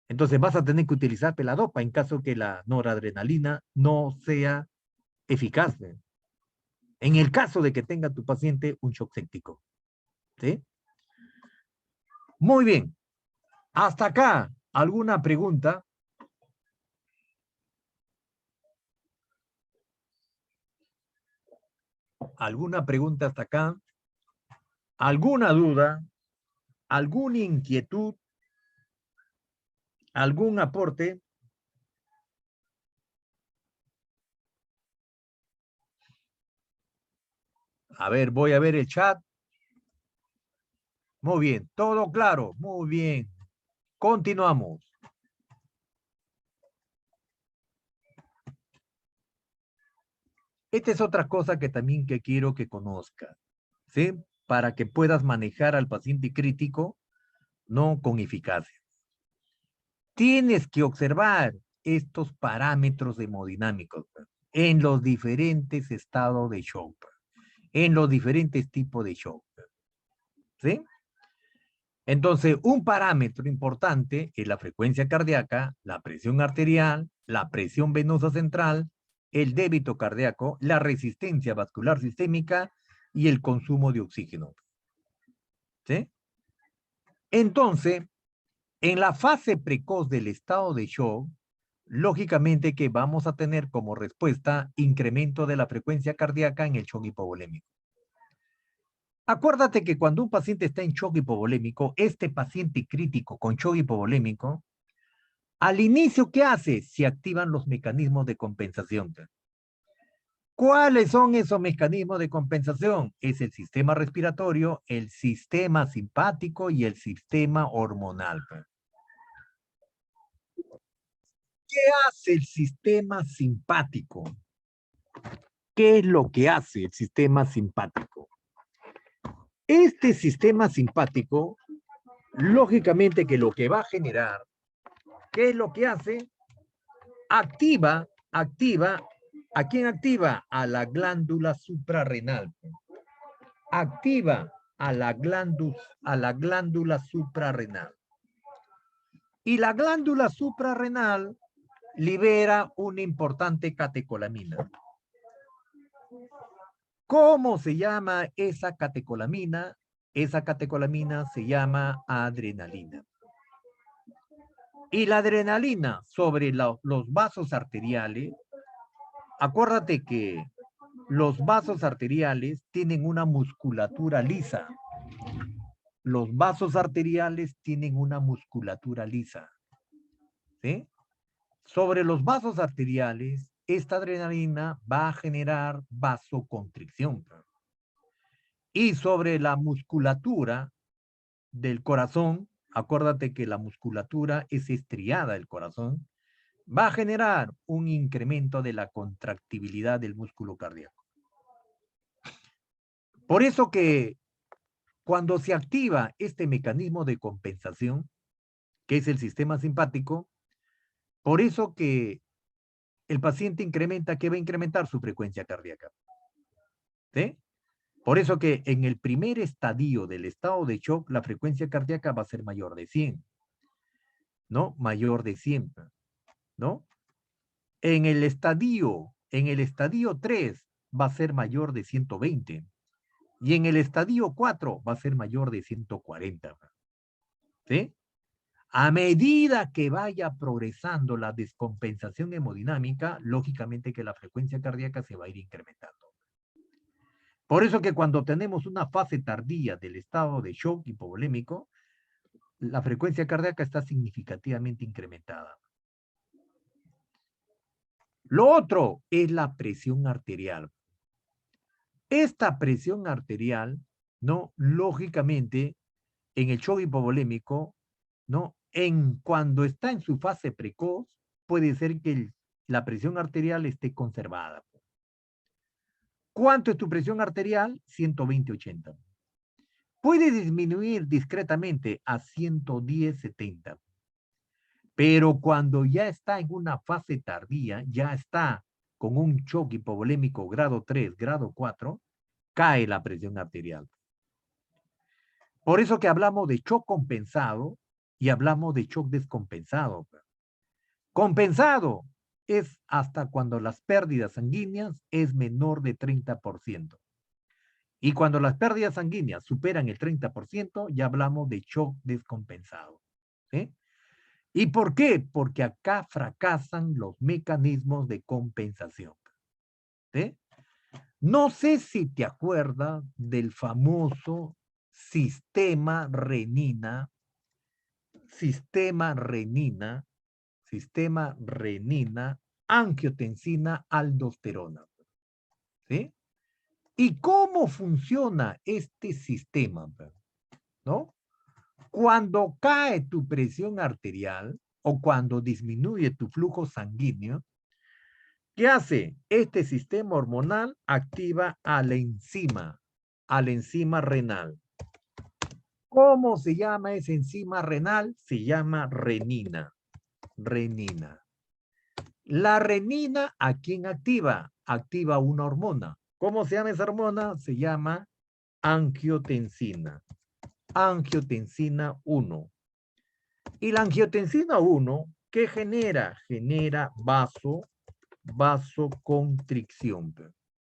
Entonces vas a tener que utilizar peladopa en caso que la noradrenalina no sea eficaz. En el caso de que tenga tu paciente un shock séptico. ¿Sí? Muy bien. Hasta acá, ¿alguna pregunta? ¿Alguna pregunta hasta acá? ¿Alguna duda? ¿Alguna inquietud? ¿Algún aporte? A ver, voy a ver el chat. Muy bien, todo claro, muy bien. Continuamos. Esta es otra cosa que también que quiero que conozcas, ¿sí? Para que puedas manejar al paciente crítico, no con eficacia. Tienes que observar estos parámetros hemodinámicos en los diferentes estados de shock, en los diferentes tipos de shock, ¿sí? Entonces, un parámetro importante es la frecuencia cardíaca, la presión arterial, la presión venosa central, el débito cardíaco, la resistencia vascular sistémica y el consumo de oxígeno. ¿Sí? Entonces, en la fase precoz del estado de shock, lógicamente que vamos a tener como respuesta incremento de la frecuencia cardíaca en el shock hipovolémico. Acuérdate que cuando un paciente está en shock hipovolémico, este paciente crítico con shock hipovolémico, al inicio, ¿qué hace? Se activan los mecanismos de compensación. ¿Cuáles son esos mecanismos de compensación? Es el sistema respiratorio, el sistema simpático y el sistema hormonal. ¿Qué hace el sistema simpático? ¿Qué es lo que hace el sistema simpático? Este sistema simpático, lógicamente que lo que va a generar, ¿qué es lo que hace? Activa, ¿a quién activa? A la glándula suprarrenal. Activa a la glándula suprarrenal. Y la glándula suprarrenal libera una importante catecolamina. ¿Cómo se llama esa catecolamina? Esa catecolamina se llama adrenalina. Y la adrenalina sobre los vasos arteriales, acuérdate que los vasos arteriales tienen una musculatura lisa. Los vasos arteriales tienen una musculatura lisa. ¿Sí? Sobre los vasos arteriales, esta adrenalina va a generar vasoconstricción. Y sobre la musculatura del corazón, acuérdate que la musculatura es estriada del corazón, va a generar un incremento de la contractibilidad del músculo cardíaco. Por eso que cuando se activa este mecanismo de compensación, que es el sistema simpático, por eso que el paciente incrementa, ¿qué va a incrementar? Su frecuencia cardíaca. ¿Sí? Por eso que en el primer estadio del estado de shock, la frecuencia cardíaca va a ser mayor de 100, ¿no? Mayor de 100, ¿no? En el estadio 3 va a ser mayor de 120 y en el estadio 4 va a ser mayor de 140. ¿Sí? A medida que vaya progresando la descompensación hemodinámica, lógicamente que la frecuencia cardíaca se va a ir incrementando. Por eso que cuando tenemos una fase tardía del estado de shock hipovolémico, la frecuencia cardíaca está significativamente incrementada. Lo otro es la presión arterial. Esta presión arterial, ¿no? Lógicamente, en el shock hipovolémico, ¿no? Cuando está en su fase precoz, puede ser que la presión arterial esté conservada. ¿Cuánto es tu presión arterial? 120/80. Puede disminuir discretamente a 110/70. Pero cuando ya está en una fase tardía, ya está con un shock hipovolémico grado 3, grado 4, cae la presión arterial. Por eso que hablamos de shock compensado y hablamos de shock descompensado. Compensado es hasta cuando las pérdidas sanguíneas es menor de 30%. Y cuando las pérdidas sanguíneas superan el 30%, ya hablamos de shock descompensado. ¿Sí? ¿Y por qué? Porque acá fracasan los mecanismos de compensación. ¿Sí? No sé si te acuerdas del famoso sistema renina, angiotensina, aldosterona. ¿Sí? ¿Y cómo funciona este sistema? ¿No? Cuando cae tu presión arterial o cuando disminuye tu flujo sanguíneo, ¿qué hace? Este sistema hormonal activa a la enzima renal. ¿Cómo se llama esa enzima renal? Se llama renina. Renina. La renina, ¿a quién activa? Activa una hormona. ¿Cómo se llama esa hormona? Se llama angiotensina. Angiotensina 1. Y la angiotensina 1, ¿qué genera? Genera vasoconstricción.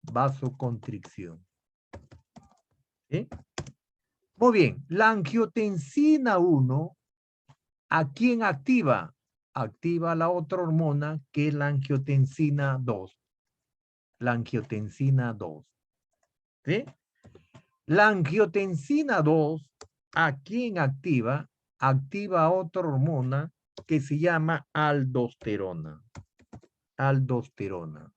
Vasoconstricción. ¿Sí? Muy bien, la angiotensina 1, ¿a quién activa? Activa la otra hormona que es la angiotensina 2. La angiotensina 2. ¿Sí? La angiotensina 2, ¿a quién activa? Activa otra hormona que se llama aldosterona. Aldosterona.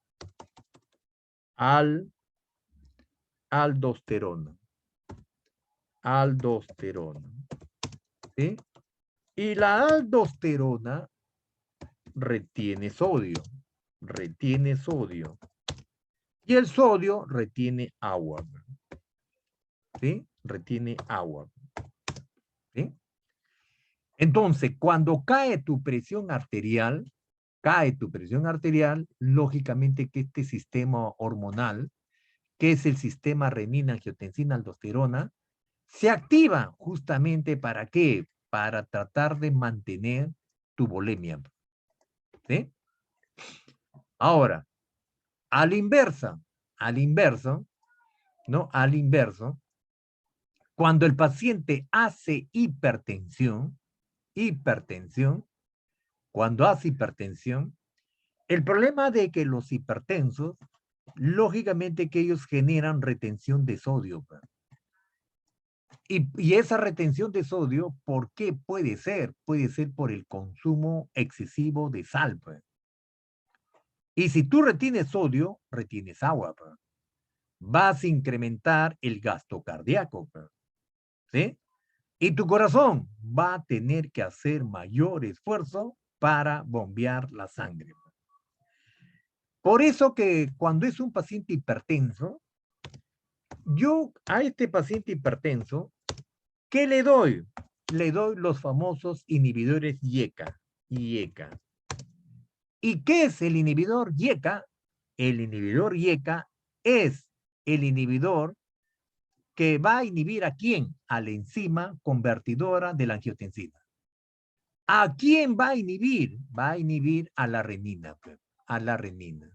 Aldosterona. Aldosterona. ¿Sí? Y la aldosterona retiene sodio. Retiene sodio. Y el sodio retiene agua. ¿Sí? Retiene agua. ¿Sí? Entonces, cuando cae tu presión arterial, lógicamente que este sistema hormonal, que es el sistema renina, angiotensina, aldosterona, se activa justamente ¿para qué? Para tratar de mantener tu volemia. ¿Sí? Ahora, al inverso, ¿no? Al inverso, cuando el paciente hace hipertensión, cuando hace hipertensión, el problema de que los hipertensos, lógicamente que ellos generan retención de sodio. Y esa retención de sodio, ¿por qué puede ser? Puede ser por el consumo excesivo de sal. Y si tú retienes sodio, retienes agua. Vas a incrementar el gasto cardíaco. ¿Sí? Y tu corazón va a tener que hacer mayor esfuerzo para bombear la sangre. Por eso que cuando es un paciente hipertenso, yo a este paciente hipertenso, ¿qué le doy? Le doy los famosos inhibidores IECA. IECA. ¿Y qué es el inhibidor IECA? El inhibidor IECA es el inhibidor que va a inhibir ¿a quién? A la enzima convertidora de la angiotensina. ¿A quién va a inhibir? Va a inhibir a la renina, a la renina.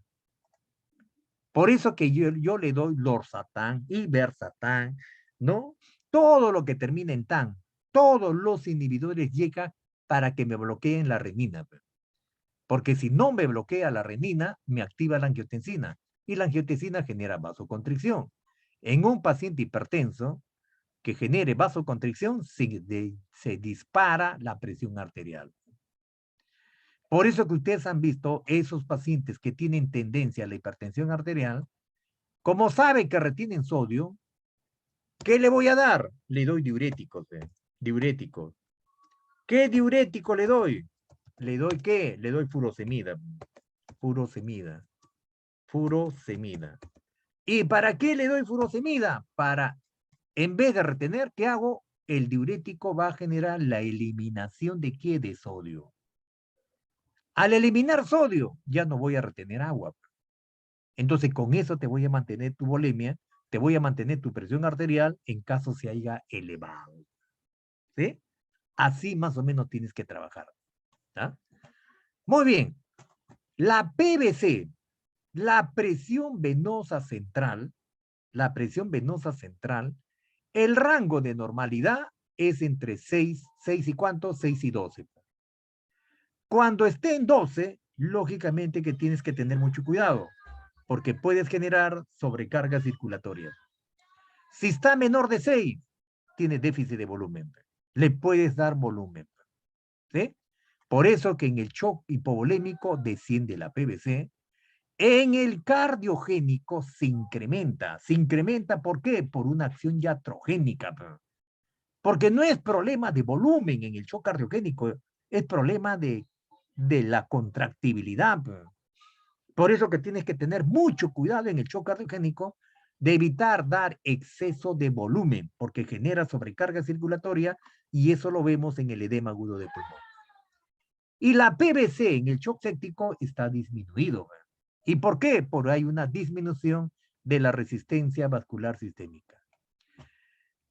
Por eso que yo le doy lorsatán, iversatán, ¿no? Todo lo que termina en tan, todos los inhibidores IECA para que me bloqueen la renina. Porque si no me bloquea la renina, me activa la angiotensina. Y la angiotensina genera vasoconstricción. En un paciente hipertenso que genere vasoconstricción, se dispara la presión arterial. Por eso que ustedes han visto esos pacientes que tienen tendencia a la hipertensión arterial, como saben que retienen sodio, ¿qué le voy a dar? Le doy diuréticos. Diuréticos. ¿Qué diurético le doy? ¿Le doy qué? Le doy furosemida. Furosemida. Furosemida. ¿Y para qué le doy furosemida? Para, en vez de retener, ¿qué hago? El diurético va a generar la eliminación de ¿qué? De sodio. Al eliminar sodio, ya no voy a retener agua. Entonces, con eso te voy a mantener tu volemia, te voy a mantener tu presión arterial en caso se haya elevado. ¿Sí? Así más o menos tienes que trabajar. ¿Ah? Muy bien. La PVC, la presión venosa central, el rango de normalidad es entre 6 y ¿cuánto? 6 y 12. Cuando esté en 12, lógicamente que tienes que tener mucho cuidado, porque puedes generar sobrecarga circulatoria. Si está menor de 6, tiene déficit de volumen. Le puedes dar volumen. ¿Sí? Por eso que en el shock hipovolémico desciende la PVC En el cardiogénico se incrementa. ¿Se incrementa por qué? Por una acción iatrogénica. Porque no es problema de volumen en el shock cardiogénico, es problema de la contractibilidad. Por eso que tienes que tener mucho cuidado en el shock cardiogénico de evitar dar exceso de volumen, porque genera sobrecarga circulatoria y eso lo vemos en el edema agudo de pulmón. Y la PVC en el shock séptico está disminuido. ¿Y por qué? Porque hay una disminución de la resistencia vascular sistémica.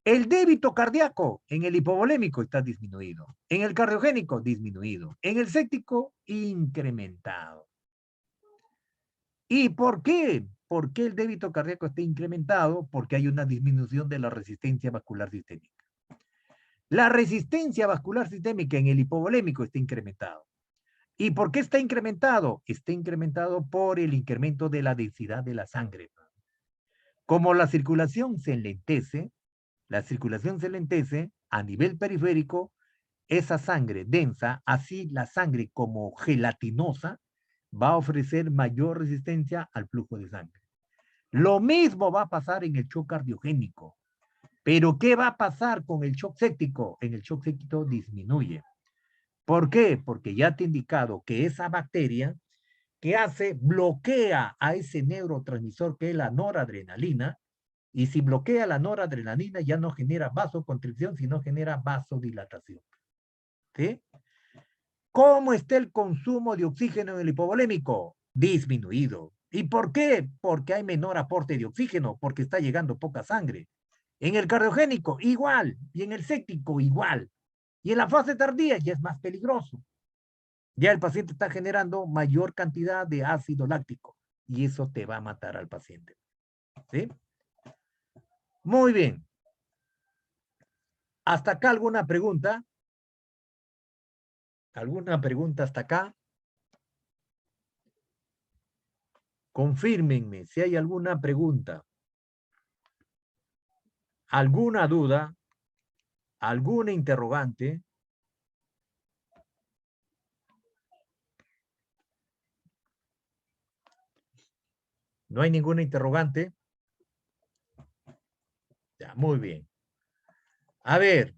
El débito cardíaco en el hipovolémico está disminuido. En el cardiogénico, disminuido. En el séptico, incrementado. ¿Y por qué? ¿Por qué el débito cardíaco está incrementado? Porque hay una disminución de la resistencia vascular sistémica. La resistencia vascular sistémica en el hipovolémico está incrementado. ¿Y por qué está incrementado? Está incrementado por el incremento de la densidad de la sangre. Como la circulación se enlentece a nivel periférico, esa sangre densa, así la sangre como gelatinosa, va a ofrecer mayor resistencia al flujo de sangre. Lo mismo va a pasar en el shock cardiogénico. Pero ¿qué va a pasar con el shock séptico? En el shock séptico disminuye. ¿Por qué? Porque ya te he indicado que esa bacteria que hace, bloquea a ese neurotransmisor que es la noradrenalina, y si bloquea la noradrenalina ya no genera vasoconstricción, sino genera vasodilatación. ¿Sí? ¿Cómo está el consumo de oxígeno en el hipovolémico? Disminuido. ¿Y por qué? Porque hay menor aporte de oxígeno, porque está llegando poca sangre. En el cardiogénico, igual. Y en el séptico, igual. Y en la fase tardía ya es más peligroso. Ya el paciente está generando mayor cantidad de ácido láctico. Y eso te va a matar al paciente. ¿Sí? Muy bien. ¿Hasta acá alguna pregunta? ¿Alguna pregunta hasta acá? Confírmenme si hay alguna pregunta, alguna duda, alguna interrogante. ¿No hay ninguna interrogante? Ya, muy bien. A ver,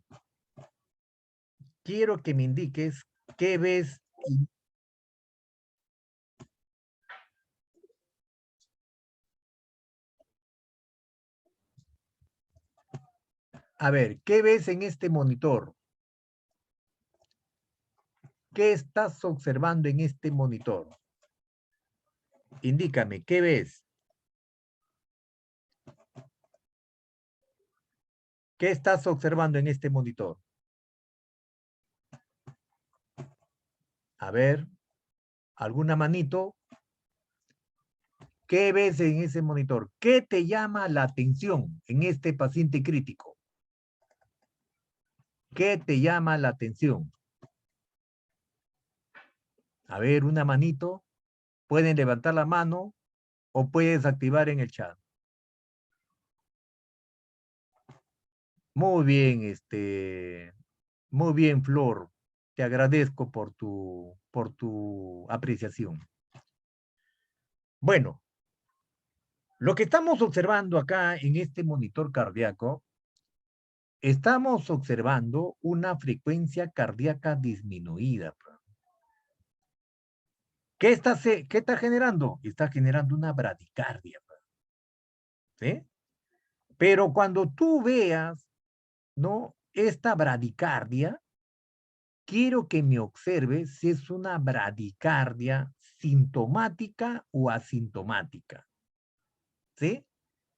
quiero que me indiques qué ves. A ver, ¿qué ves en este monitor? ¿Qué estás observando en este monitor? Indícame, ¿qué ves? ¿Qué estás observando en este monitor? A ver, ¿alguna manito? ¿Qué ves en ese monitor? ¿Qué te llama la atención en este paciente crítico? ¿Qué te llama la atención? A ver, una manito. Pueden levantar la mano o puedes activar en el chat. Muy bien, muy bien, Flor. Te agradezco por tu apreciación. Bueno, lo que estamos observando acá en este monitor cardíaco, estamos observando una frecuencia cardíaca disminuida. ¿Qué está generando? Está generando una bradicardia. ¿Sí? Pero cuando tú veas, ¿no? Esta bradicardia, quiero que me observes si es una bradicardia sintomática o asintomática. ¿Sí?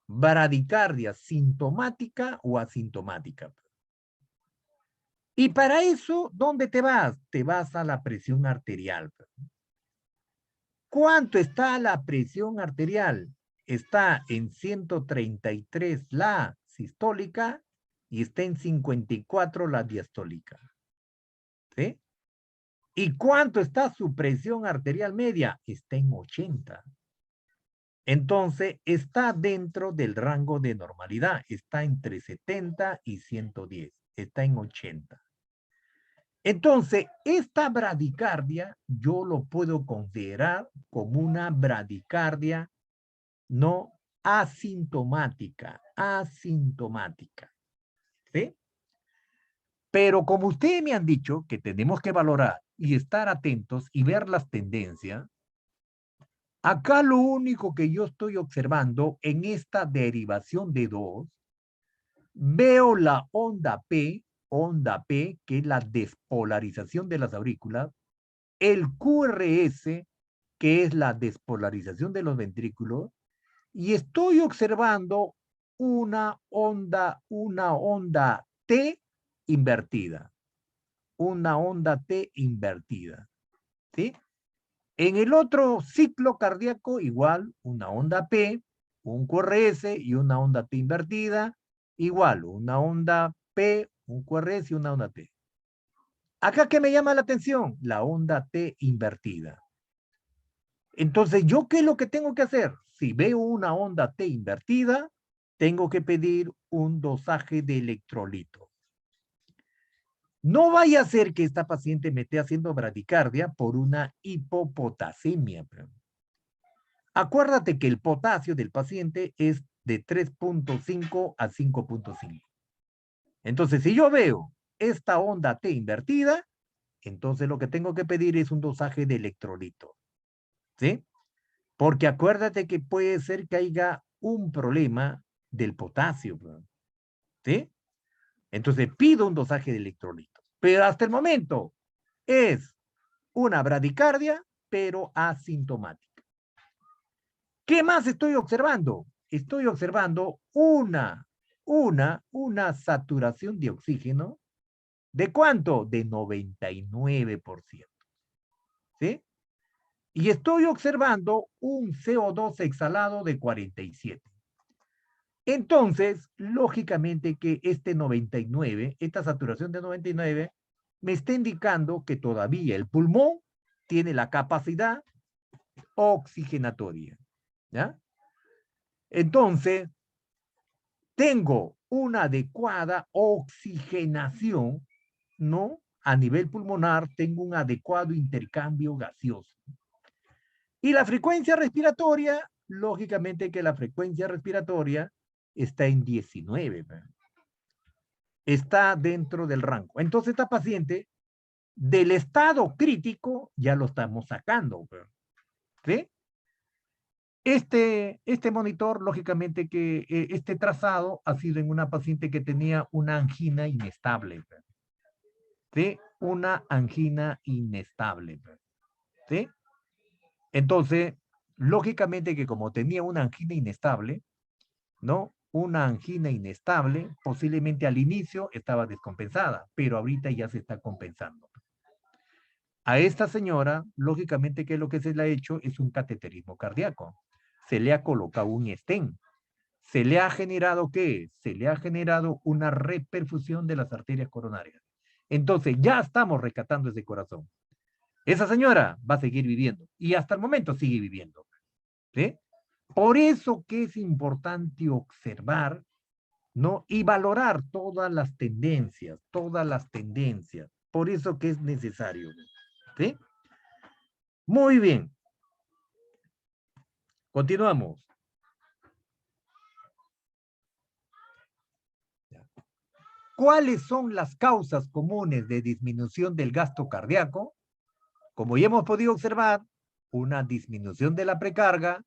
Bradicardia sintomática o asintomática. Y para eso, ¿dónde te vas? Te vas a la presión arterial. ¿Cuánto está la presión arterial? Está en 133 la sistólica y está en 54 la diastólica. ¿Sí? ¿Y cuánto está su presión arterial media? Está en 80. Entonces, está dentro del rango de normalidad. Está entre 70 y 110. Está en 80. Entonces, esta bradicardia yo lo puedo considerar como una bradicardia no asintomática, asintomática, ¿sí? Pero como ustedes me han dicho que tenemos que valorar y estar atentos y ver las tendencias, acá lo único que yo estoy observando en esta derivación de 2, veo la onda P, que es la despolarización de las aurículas, el QRS, que es la despolarización de los ventrículos, y estoy observando una onda T invertida, una onda T invertida, ¿sí? En el otro ciclo cardíaco, igual, una onda P, un QRS y una onda T invertida, igual, una onda P, un QRS y una onda T. Acá, ¿qué me llama la atención? La onda T invertida. Entonces, ¿yo qué es lo que tengo que hacer? Si veo una onda T invertida, tengo que pedir un dosaje de electrolito. No vaya a ser que esta paciente me esté haciendo bradicardia por una hipopotasemia. Acuérdate que el potasio del paciente es de 3.5 a 5.5. Entonces, si yo veo esta onda T invertida, entonces lo que tengo que pedir es un dosaje de electrolito. ¿Sí? Porque acuérdate que puede ser que haya un problema del potasio. ¿Sí? Entonces pido un dosaje de electrolitos. Pero hasta el momento es una bradicardia, pero asintomática. ¿Qué más estoy observando? Estoy observando una saturación de oxígeno. ¿De cuánto? De 99%. ¿Sí? Y estoy observando un CO2 exhalado de 47. Entonces, lógicamente que este 99, esta saturación de 99, me está indicando que todavía el pulmón tiene la capacidad oxigenatoria. ¿Ya? Entonces, tengo una adecuada oxigenación, ¿no? A nivel pulmonar, tengo un adecuado intercambio gaseoso. Y la frecuencia respiratoria, lógicamente que la frecuencia respiratoria está en 19. Está dentro del rango. Entonces, esta paciente, del estado crítico, ya lo estamos sacando. ¿Sí? Este monitor, lógicamente que este trazado ha sido en una paciente que tenía una angina inestable. ¿Sí? Una angina inestable. ¿Sí? Entonces, lógicamente que como tenía una angina inestable, ¿no? Una angina inestable, posiblemente al inicio estaba descompensada, pero ahorita ya se está compensando. A esta señora, lógicamente que lo que se le ha hecho es un cateterismo cardíaco. Se le ha colocado un stent. ¿Se le ha generado qué? Se le ha generado una reperfusión de las arterias coronarias. Entonces, ya estamos rescatando ese corazón. Esa señora va a seguir viviendo y hasta el momento sigue viviendo. ¿Sí? Por eso que es importante observar, ¿no? Y valorar todas las tendencias, todas las tendencias. Por eso que es necesario. ¿Sí? Muy bien. Continuamos. ¿Cuáles son las causas comunes de disminución del gasto cardíaco? Como ya hemos podido observar, una disminución de la precarga,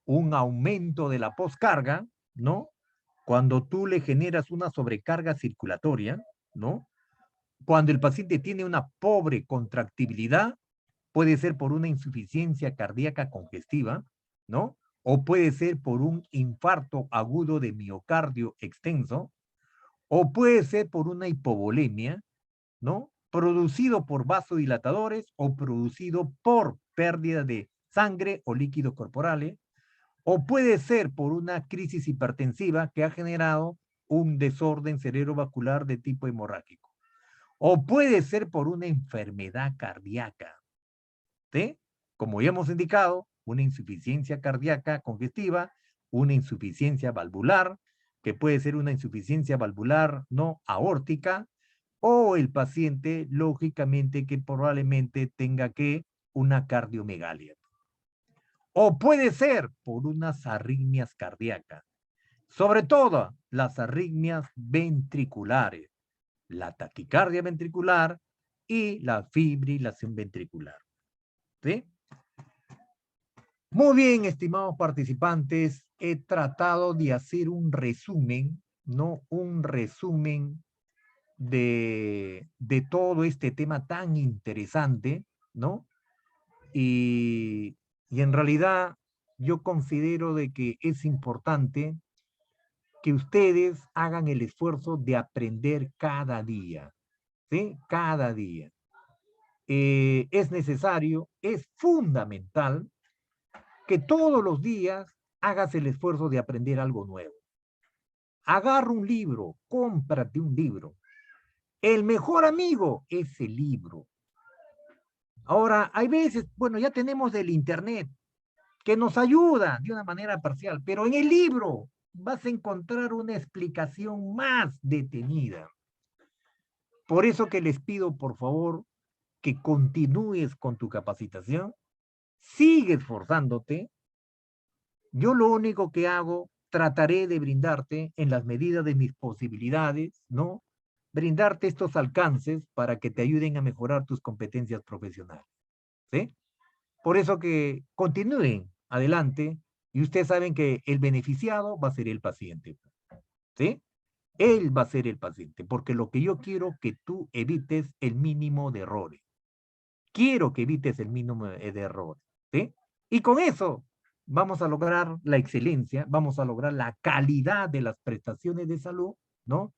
un aumento de la poscarga, ¿no? Cuando tú le generas una sobrecarga circulatoria, ¿no? Cuando el paciente tiene una pobre contractibilidad, puede ser por una insuficiencia cardíaca congestiva, ¿no? O puede ser por un infarto agudo de miocardio extenso, o puede ser por una hipovolemia, ¿no? Producido por vasodilatadores o producido por pérdida de sangre o líquidos corporales, o puede ser por una crisis hipertensiva que ha generado un desorden cerebrovascular de tipo hemorrágico, o puede ser por una enfermedad cardíaca, ¿sí? Como ya hemos indicado, una insuficiencia cardíaca congestiva, una insuficiencia valvular, que puede ser una insuficiencia valvular no aórtica, o el paciente, lógicamente, que probablemente tenga una cardiomegalia. O puede ser por unas arritmias cardíacas, sobre todo las arritmias ventriculares, la taquicardia ventricular y la fibrilación ventricular. ¿Sí? Muy bien, estimados participantes, he tratado de hacer un resumen, ¿no? Un resumen de todo este tema tan interesante, ¿no? Y en realidad yo considero de que es importante que ustedes hagan el esfuerzo de aprender cada día, ¿sí? Cada día. Es necesario, es fundamental que todos los días hagas el esfuerzo de aprender algo nuevo. Agarra un libro, cómprate un libro. El mejor amigo es el libro. Ahora, hay veces, bueno, ya tenemos el internet que nos ayuda de una manera parcial, pero en el libro vas a encontrar una explicación más detenida. Por eso que les pido, por favor, que continúes con tu capacitación, sigue esforzándote. Yo lo único que hago, trataré de brindarte en las medidas de mis posibilidades, ¿no? Brindarte estos alcances para que te ayuden a mejorar tus competencias profesionales, ¿sí? Por eso que continúen adelante y ustedes saben que el beneficiado va a ser el paciente, ¿sí? Él va a ser el paciente, porque lo que yo quiero que tú evites el mínimo de errores. Quiero que evites el mínimo de errores, ¿sí? Y con eso vamos a lograr la excelencia, vamos a lograr la calidad de las prestaciones de salud, ¿no?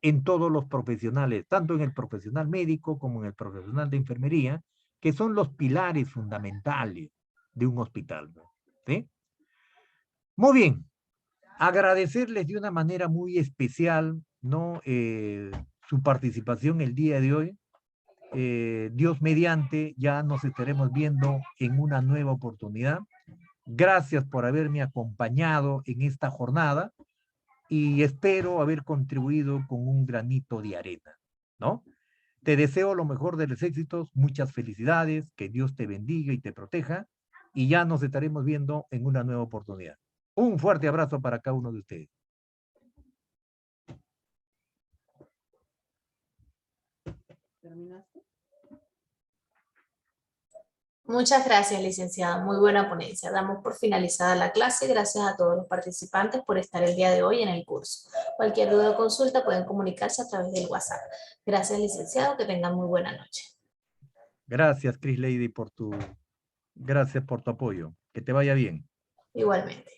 En todos los profesionales, tanto en el profesional médico como en el profesional de enfermería, que son los pilares fundamentales de un hospital, ¿sí? Muy bien, agradecerles de una manera muy especial, ¿no? Su participación el día de hoy. Dios mediante, ya nos estaremos viendo en una nueva oportunidad. Gracias por haberme acompañado en esta jornada y espero haber contribuido con un granito de arena, ¿no? Te deseo lo mejor de los éxitos, muchas felicidades, que Dios te bendiga y te proteja y ya nos estaremos viendo en una nueva oportunidad. Un fuerte abrazo para cada uno de ustedes. ¿Terminaste? Muchas gracias, licenciada. Muy buena ponencia. Damos por finalizada la clase. Gracias a todos los participantes por estar el día de hoy en el curso. Cualquier duda o consulta pueden comunicarse a través del WhatsApp. Gracias, licenciado. Que tengan muy buena noche. Gracias, Chris Lady, gracias por tu apoyo. Que te vaya bien. Igualmente.